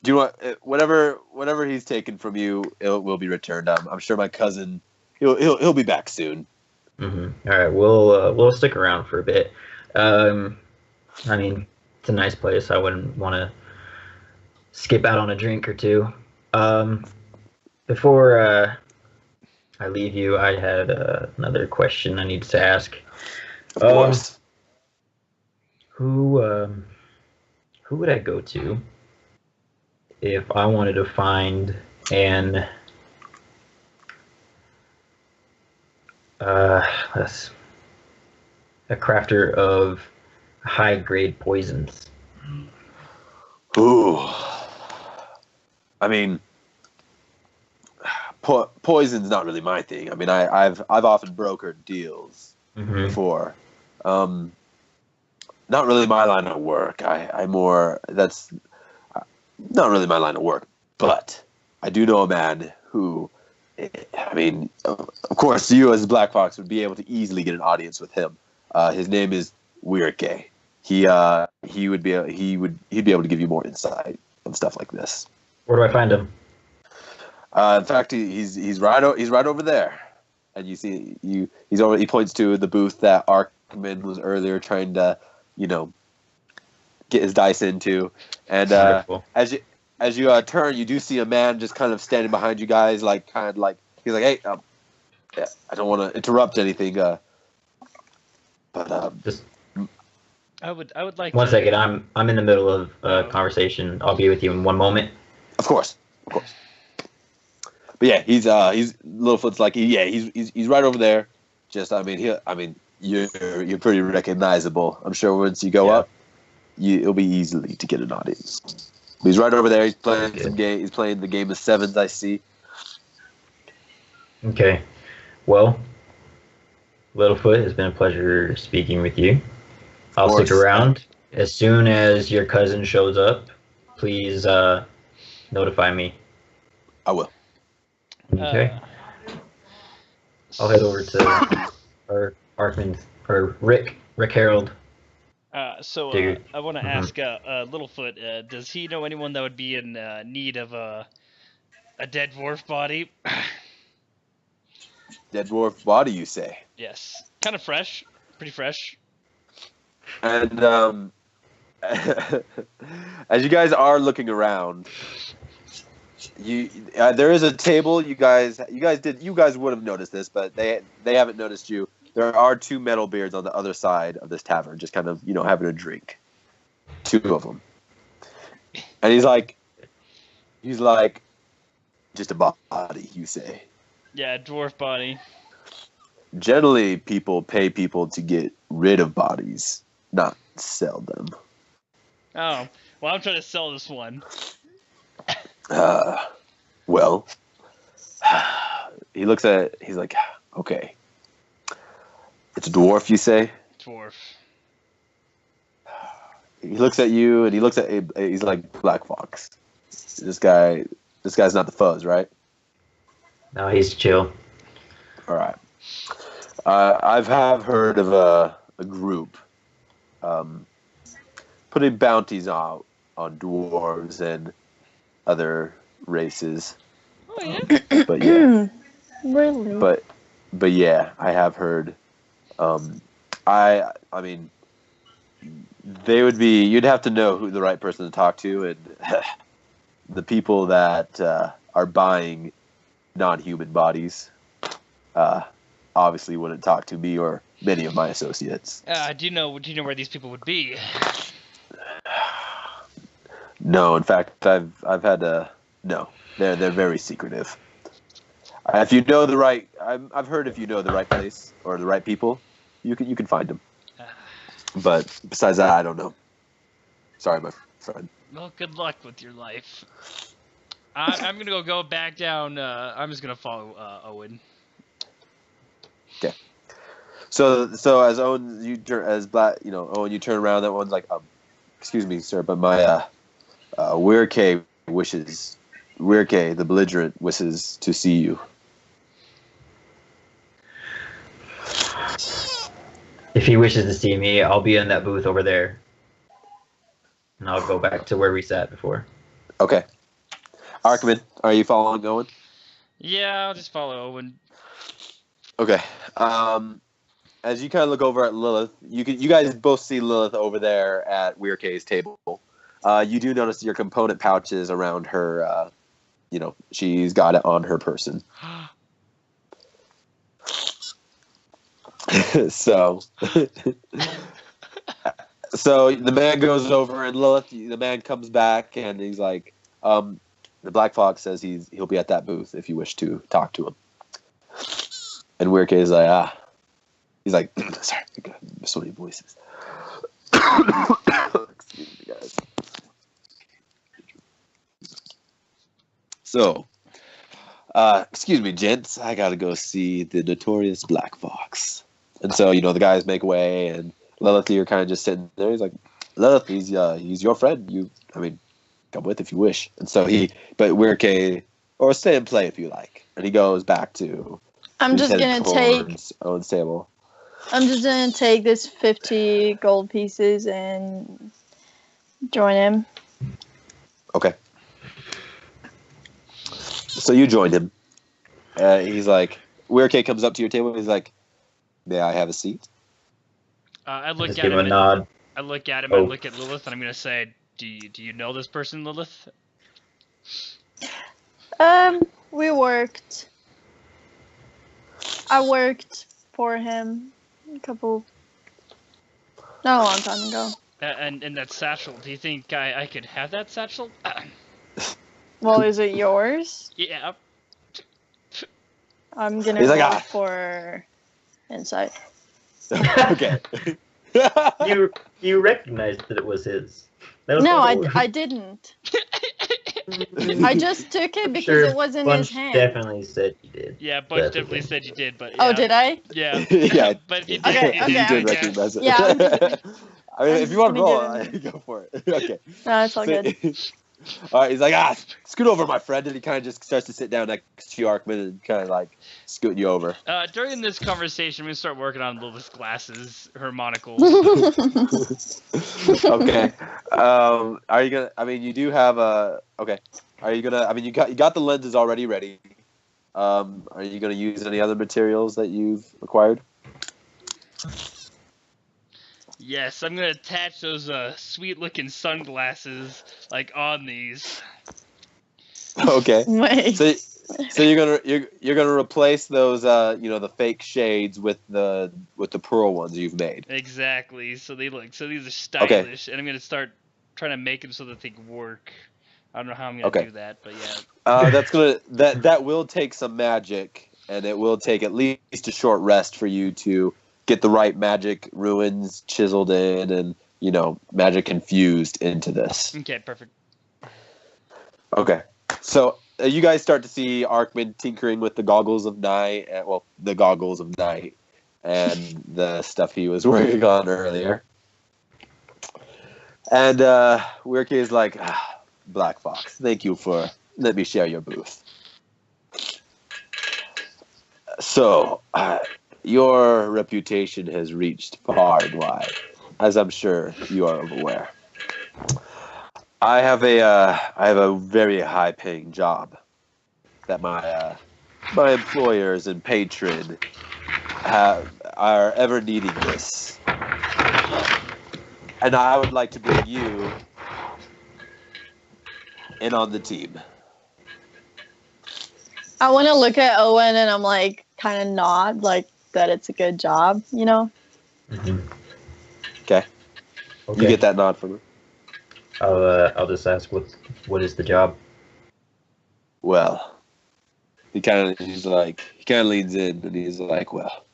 do you want whatever he's taken from you? It will be returned. I'm sure my cousin he'll be back soon. Mm-hmm. All right, we'll stick around for a bit. I mean, it's a nice place. I wouldn't want to skip out on a drink or two. Before I leave you, I had another question I need to ask. Of course. Who would I go to if I wanted to find an a crafter of high grade poisons? Ooh. I mean, poison's not really my thing. I mean, I've often brokered deals Mm-hmm. before. Not really my line of work. That's not really my line of work. But I do know a man who, I mean, of course, you as Black Fox would be able to easily get an audience with him. His name is Weirke. He'd be able to give you more insight and stuff like this. Where do I find him? In fact, he's right over there, and you see he points to the booth that Arkman was earlier trying to, get his dice into, and Wonderful. as you turn, you do see a man just kind of standing behind you guys, like he's like, hey, yeah, I don't want to interrupt anything, but Just I would like one to. second. I'm in the middle of a conversation. I'll be with you in one moment. of course. But yeah, he's Littlefoot's like he's right over there. Just I mean you're pretty recognizable. I'm sure once you go up, it'll be easily to get an audience. But he's right over there. He's playing some game. He's playing the game of sevens. I see. Okay. Well, Littlefoot, it's been a pleasure speaking with you. I'll stick course. around. As soon as your cousin shows up, please notify me. I will. Okay. I'll head over to our Arkman or Rick Harold. So Dude. I want to Mhm. ask Littlefoot, does he know anyone that would be in need of a dead dwarf body? Dead dwarf body, you say? Yes, kind of fresh, pretty fresh. And as you guys are looking around, there is a table. You guys would have noticed this, but they haven't noticed you. There are two metal beards on the other side of this tavern, just kind of having a drink. Two of them, and he's like, just a body, you say? Yeah, dwarf body. Generally, people pay people to get rid of bodies, not sell them. Oh, well, I'm trying to sell this one. Well, he's like, okay. It's a dwarf, you say? Dwarf. He looks at you, and he's like, Black Fox. This guy's not the fuzz, right? No, he's chill. All right. I've have heard of a group um, putting bounties on dwarves and other races. Oh yeah. But yeah, Really? but yeah, I have heard. I mean, they would be. You'd have to know who the right person to talk to, and the people that are buying non-human bodies obviously wouldn't talk to me or many of my associates. Do you know where these people would be? No, in fact, I've had to. No, they're very secretive. If you know the right, I've heard if you know the right place or the right people, you can find them. But besides that, I don't know. Sorry, my friend. Well, good luck with your life. I'm gonna go back down. I'm just gonna follow Owen. Okay. So as Owen, Owen, you turn around. That one's like, excuse me, sir, but my Weirkay the belligerent wishes to see you. If he wishes to see me, I'll be in that booth over there. And I'll go back to where we sat before. Okay. Arkman, are you following Owen? Yeah, I'll just follow Owen. Okay. As you kind of look over at Lilith, you guys both see Lilith over there at Weirkay's table. You do notice your component pouches around her. She's got it on her person. So the man goes over, and Lilith, the man comes back, and he's like, the Black Fox says he'll be at that booth if you wish to talk to him. And Weirkay is like, he's like, sorry, so many voices. Excuse me, guys. So, excuse me, gents, I gotta go see the notorious Black Fox. And so, the guys make way, and Lilith, you're kind of just sitting there. He's like, Lilith, he's your friend. Come with if you wish. And so but Weirkay, or stay and play if you like. And he goes back to. I'm just gonna take Owen's table. I'm just gonna take this 50 gold pieces and join him. Okay. So you joined him. He's like, Weirkay comes up to your table. He's like, may I have a seat? I look Just at give him. him a nod. I look at him. Oh. I look at Lilith, and I'm gonna say, "Do you know this person, Lilith?" I worked for him not a long time ago. And that satchel. Do you think I could have that satchel? Well, is it yours? Yeah. I'm gonna He's like, roll for insight. Okay. You recognized that it was his. No, I didn't. I just took it because it was in his hand. Definitely said you did. Yeah, Bunch definitely said you did, but yeah. Oh, did I? Yeah. Yeah. But you did. Okay, You did okay. recognize it. Yeah, I'm just I mean, I'm if you want to just roll, gonna give go for it. Okay. No, it's all good. All right, he's like, scoot over, my friend, and he kind of just starts to sit down next to you, Arkman, and kind of like scooting you over. During this conversation, I'm gonna start working on Lilith's glasses, her monocle. Okay. Are you gonna? I mean, you do have a. Okay. Are you gonna? I mean, you got the lenses already ready. Are you gonna use any other materials that you've acquired? Yes, I'm gonna attach those sweet-looking sunglasses on these. Okay. Wait. So you're gonna replace those the fake shades with the pearl ones you've made. Exactly. So these are stylish, and I'm gonna start trying to make them so that they can work. I don't know how I'm gonna do that, but yeah. That will take some magic, and it will take at least a short rest for you to get the right magic ruins chiseled in, and magic infused into this. Okay, perfect. Okay, so you guys start to see Arkman tinkering with the goggles of night, the goggles of night, and the stuff he was working on earlier. And Weirkay is like, Black Fox, thank you for letting me share your booth. So, your reputation has reached far and wide, as I'm sure you are aware. I have a very high paying job that my employers and patron are ever needing this, and I would like to bring you in on the team. I want to look at Owen and I'm like, kind of nod, like that it's a good job, you know? Mm-hmm. Okay. You get that nod from her. I'll just ask what is the job? Well, he kind of leans in and he's like, well,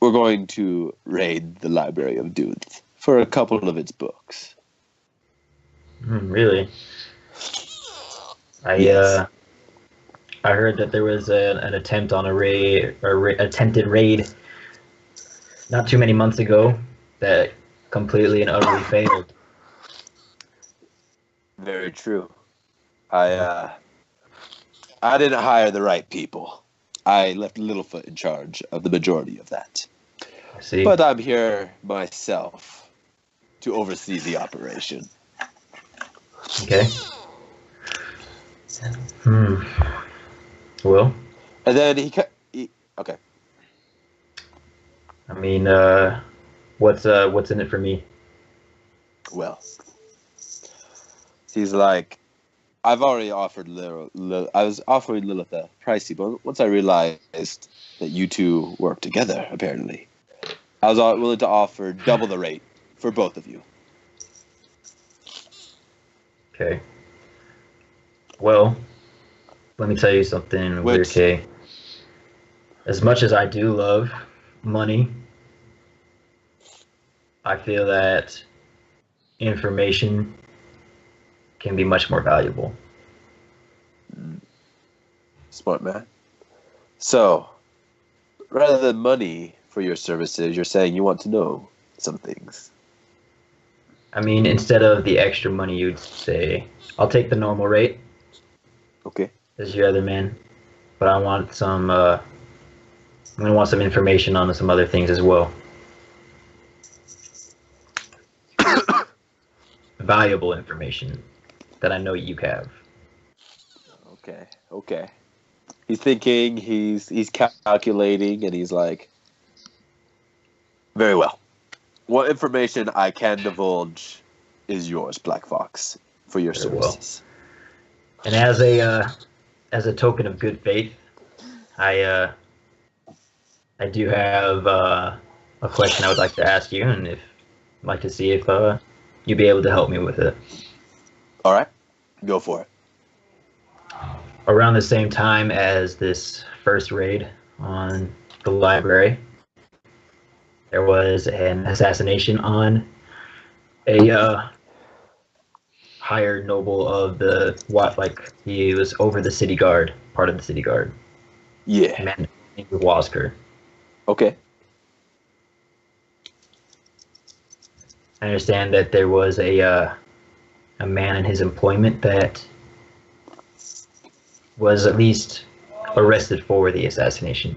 we're going to raid the Library of Dudes for a couple of its books. Really? Yes. I heard that there was an attempt on attempted raid not too many months ago that completely and utterly failed. Very true. I didn't hire the right people. I left Littlefoot in charge of the majority of that. I see. But I'm here myself to oversee the operation. Okay. Well. And then he okay. I mean, what's in it for me? Well, he's like, I've already offered I was offering Lilith a pricey, but once I realized that you two work together, apparently, I was willing to offer double the rate for both of you. Okay. Well, let me tell you something, Weird K. As much as I do love money, I feel that information can be much more valuable. Smart man. So, rather than money for your services, you're saying you want to know some things. I mean, instead of the extra money, you'd say, I'll take the normal rate. Okay. As your other man. But I want some, I'm going to want some information on some other things as well. Valuable information that I know you have. Okay. He's thinking, he's calculating, and he's like, very well. What information I can divulge is yours, Black Fox, for your services. Well. And as a token of good faith, I do have a question I would like to ask you, and I'd like to see if you'd be able to help me with it. All right, go for it. Around the same time as this first raid on the library, there was an assassination on a higher noble of he was over the city guard, part of the city guard. Yeah. A man named Wasker. Okay. I understand that there was a man in his employment that was at least arrested for the assassination.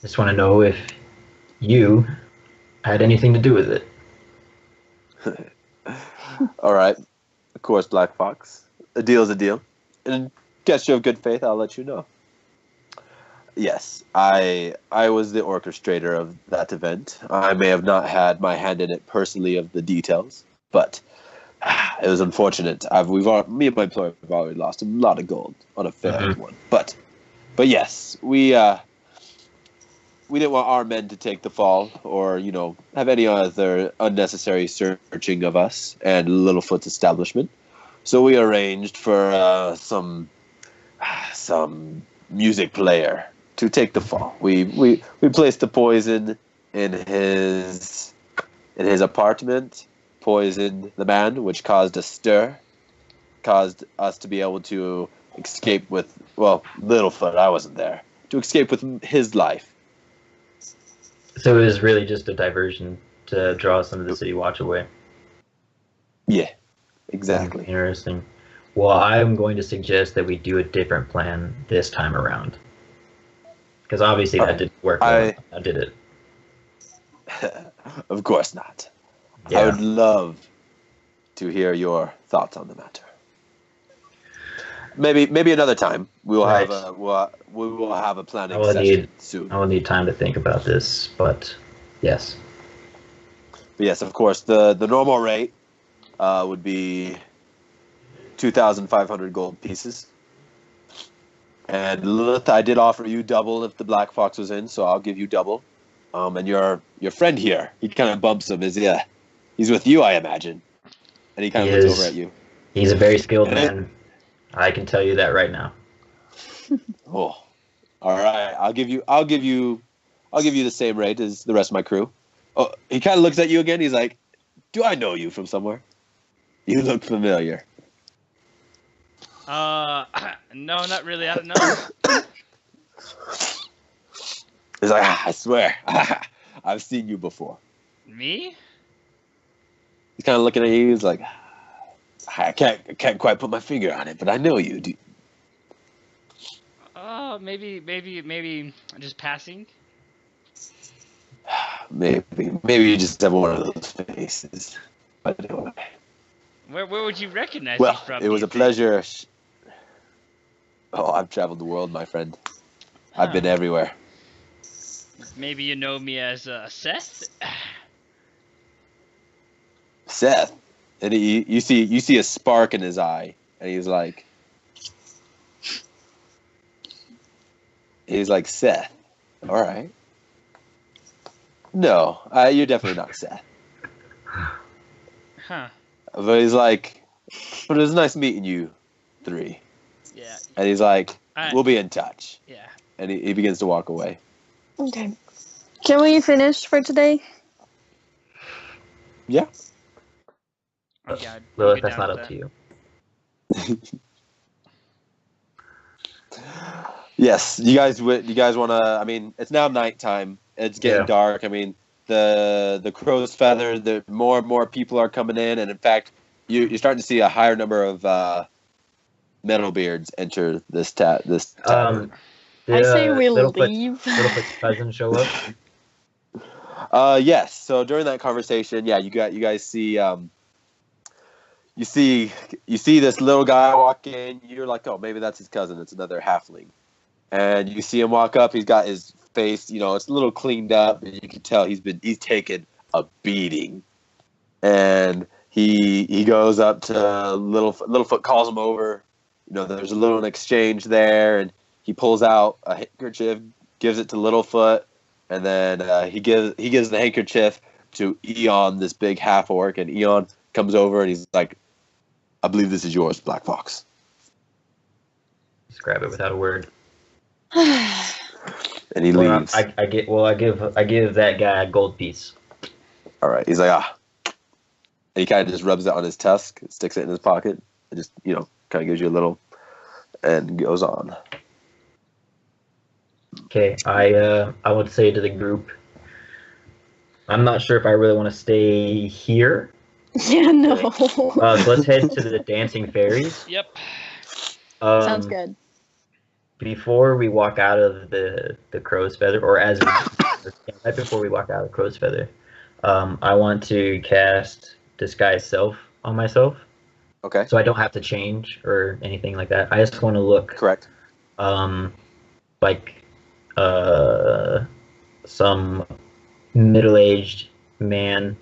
Just want to know if you had anything to do with it. All right. Of course, Black Fox. A deal is a deal. In gesture of good faith, I'll let you know. Yes, I was the orchestrator of that event. I may have not had my hand in it personally of the details, but it was unfortunate. Me and my employer have already lost a lot of gold on a failed one. But yes, we didn't want our men to take the fall or, have any other unnecessary searching of us and Littlefoot's establishment. So we arranged for some music player to take the fall. We placed the poison in his apartment, poisoned the man, which caused a stir, caused us to be able to escape with, Littlefoot, I wasn't there, to escape with his life. So it was really just a diversion to draw some of the city watch away. Yeah, exactly. Interesting. Well, I'm going to suggest that we do a different plan this time around. Because obviously that didn't work. I did it. Of course not. Yeah. I would love to hear your thoughts on the matter. Maybe another time we will Right. we will have a planning I will session soon. I will need time to think about this, but yes. But yes, of course, the normal rate would be 2,500 gold pieces. And Lilith, I did offer you double if the Black Fox was in, so I'll give you double. And your friend here, he kind of bumps him. He's with you, I imagine. And he kind of looks over at you. He's a very skilled man. I can tell you that right now. Oh, all right. I'll give you the same rate as the rest of my crew. Oh, he kind of looks at you again. He's like, "Do I know you from somewhere? You look familiar." No, not really. I don't know. He's like, "I swear, I've seen you before." Me? He's kind of looking at you. He's like, I can't quite put my finger on it, but I know you. Maybe just passing. Maybe you just have one of those faces. But anyway. Where would you recognize me from? It was a pleasure. Oh, I've traveled the world, my friend. I've been everywhere. Maybe you know me as Seth. Seth, and you see a spark in his eye, and he's like, Seth. All right. No, you're definitely not Seth. Huh. But he's like, but it was nice meeting you three. Yeah. And he's like, we'll be in touch. Yeah. And he begins to walk away. Okay. Can we finish for today? Yeah. Oh, God. Lilith, that's not up to you. Yes, you guys want to? I mean, it's now nighttime. It's getting dark. I mean, the crow's feather. The more and more people are coming in, and in fact, you're starting to see a higher number of metalbeards enter this tavern. I say we leave. Littlefoot's cousin show up. Yes. So during that conversation, you guys see you see this little guy walk in. You're like, oh, maybe that's his cousin. It's another halfling. And you see him walk up. He's got his face, it's a little cleaned up, and you can tell he's taken a beating. And he goes up to Littlefoot, calls him over. There's a little exchange there, and he pulls out a handkerchief, gives it to Littlefoot, and then he gives the handkerchief to Eon, this big half orc, and Eon comes over and he's like, "I believe this is yours, Black Fox." Just grab it without a word. And he leaves. I give that guy a gold piece. All right. He's like, And he kind of just rubs it on his tusk, sticks it in his pocket, and just, kind of gives you a little, and goes on. Okay. I would say to the group, I'm not sure if I really want to stay here. Yeah, no. So let's head to the Dancing Fairies. Yep. Sounds good. Before we walk out of the crow's feather, or right before we walk out of the crow's feather, I want to cast Disguise Self on myself. Okay. So I don't have to change or anything like that. I just want to look correct. Like some middle-aged man,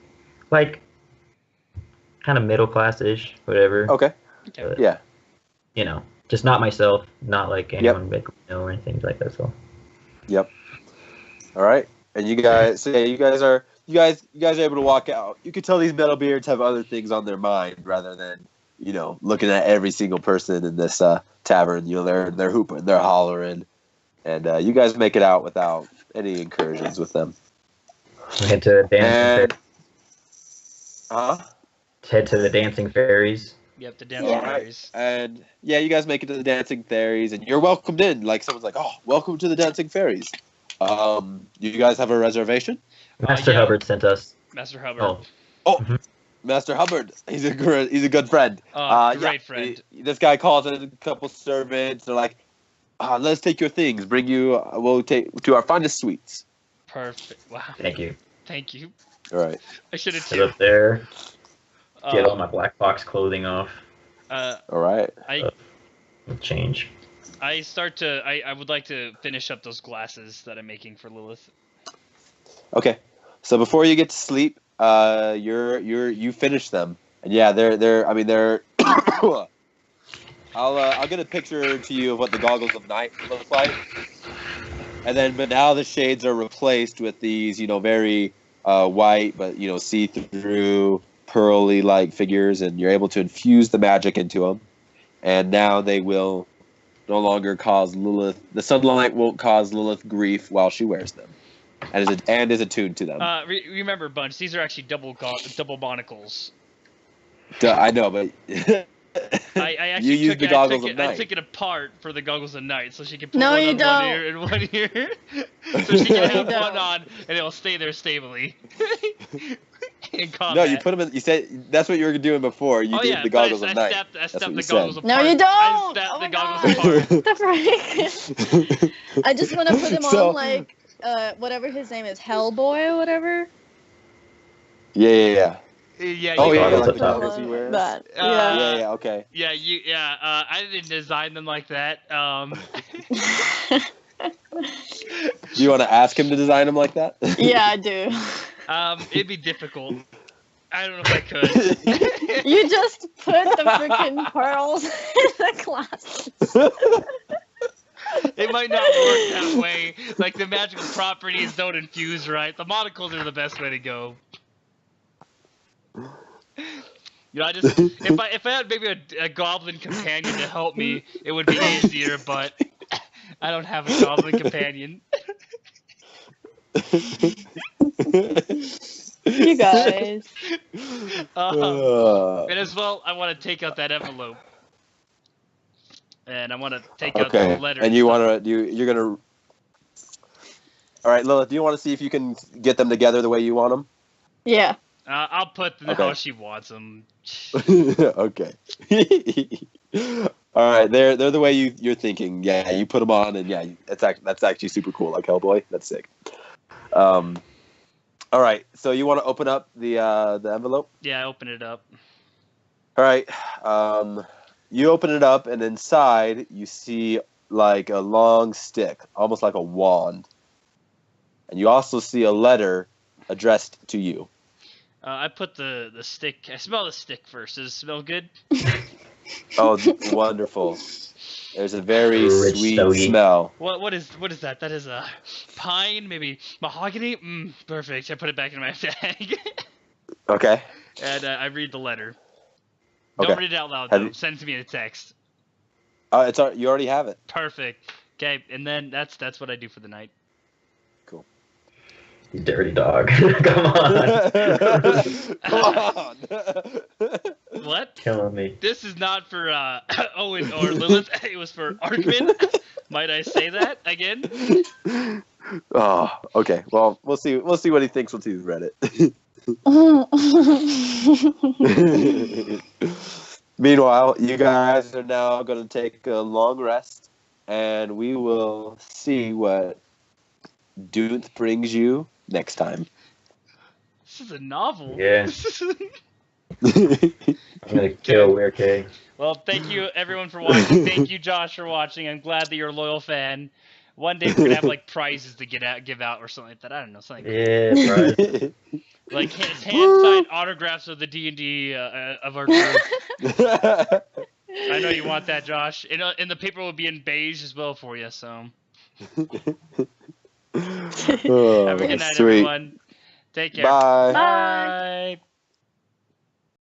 like kind of middle class-ish, whatever. Okay. Yeah. Just not myself, not like anyone or anything like that. So. Yep. All right, and you guys are able to walk out. You can tell these metalbeards have other things on their mind rather than looking at every single person in this tavern. They're hooping, they're hollering, and you guys make it out without any incursions with them. We head to Dancing Fairies. Head to the Dancing Fairies. Yep, the Dancing Fairies. And you guys make it to the Dancing Fairies, and you're welcomed in. Like someone's like, "Oh, welcome to the Dancing Fairies." You guys have a reservation? Master Hubbard sent us. Master Hubbard. Oh, Master Hubbard. He's a good friend. Great friend. This guy calls in a couple servants. They're like, let's take your things. Bring you. We'll take to our finest suites. Perfect. Wow. Thank you. Thank you. All right. I should have Sit up tipped. there. Get all my black box clothing off. All right. Change. I would like to finish up those glasses that I'm making for Lilith. Okay. So before you get to sleep, you finish them, and yeah, they're. I'll get a picture to you of what the goggles of night look like, but now the shades are replaced with these, very white, but see-through, pearly-like figures, and you're able to infuse the magic into them, and now they will no longer cause Lilith. The sunlight won't cause Lilith grief while she wears them, and is attuned to them. Remember, Bunch, these are actually double monocles. I know, but I actually you use the goggles of night. I took it apart for the goggles of night, so she can put No, one you on don't. one ear and one ear, so she can have one on, and it'll stay there stably. In combat. No, you put them in. You said that's what you were doing before. You did the goggles of night. I stepped the goggles apart. No, you don't. I stepped the goggles apart. The frick? I just want to put him on like whatever his name is, Hellboy or whatever. Yeah. Yeah. Oh yeah, goggles like up the top. goggles he wears. But, Yeah. Okay. Yeah. I didn't design them like that. Do you want to ask him to design them like that? Yeah, I do. It'd be difficult. I don't know if I could. You just put the freaking pearls in the glasses. It might not work that way. Like, the magical properties don't infuse right. The monocles are the best way to go. If I had maybe a goblin companion to help me, it would be easier, but I don't have a goblin companion. You guys. And as well, I want to take out that envelope. And I want to take out the letter. And you're gonna. All right, Lilith. Do you want to see if you can get them together the way you want them? Yeah. I'll put them how she wants them. Okay. All right, they're the way you're thinking. Yeah, you put them on, and yeah, that's actually super cool. Like Hellboy, that's sick. All right, so you want to open up the envelope? Yeah, open it up. All right. You open it up, and inside you see like a long stick, almost like a wand, and you also see a letter addressed to you. I put the stick. I smell the stick first. Does it smell good? Oh, wonderful! There's a very sweet smell. What is that? That is a pine, maybe mahogany. Perfect. I put it back in my bag. Okay. And I read the letter. Okay. Don't read it out loud though. Send it to me in a text. You already have it. Perfect. Okay, and then that's what I do for the night. Cool. You dirty dog. Come on. Come on. What? Killing me. This is not for Owen or Lilith. It was for Arkman. Might I say that again? Oh, okay. Well, we'll see. We'll see what he thinks once he's read it. Meanwhile, you guys are now going to take a long rest, and we will see what Duth brings you next time. This is a novel. Yeah. I'm gonna kill Weird. Well, thank you everyone for watching. Thank you, Josh, for watching. I'm glad that you're a loyal fan. One day we're gonna have like prizes to give out or something like that. I don't know, something. Yeah, right. Like hand-signed autographs of the D&D of our group. I know you want that, Josh. And the paper will be in beige as well for you. So. Have a good night, everyone. Take care. Bye. Bye.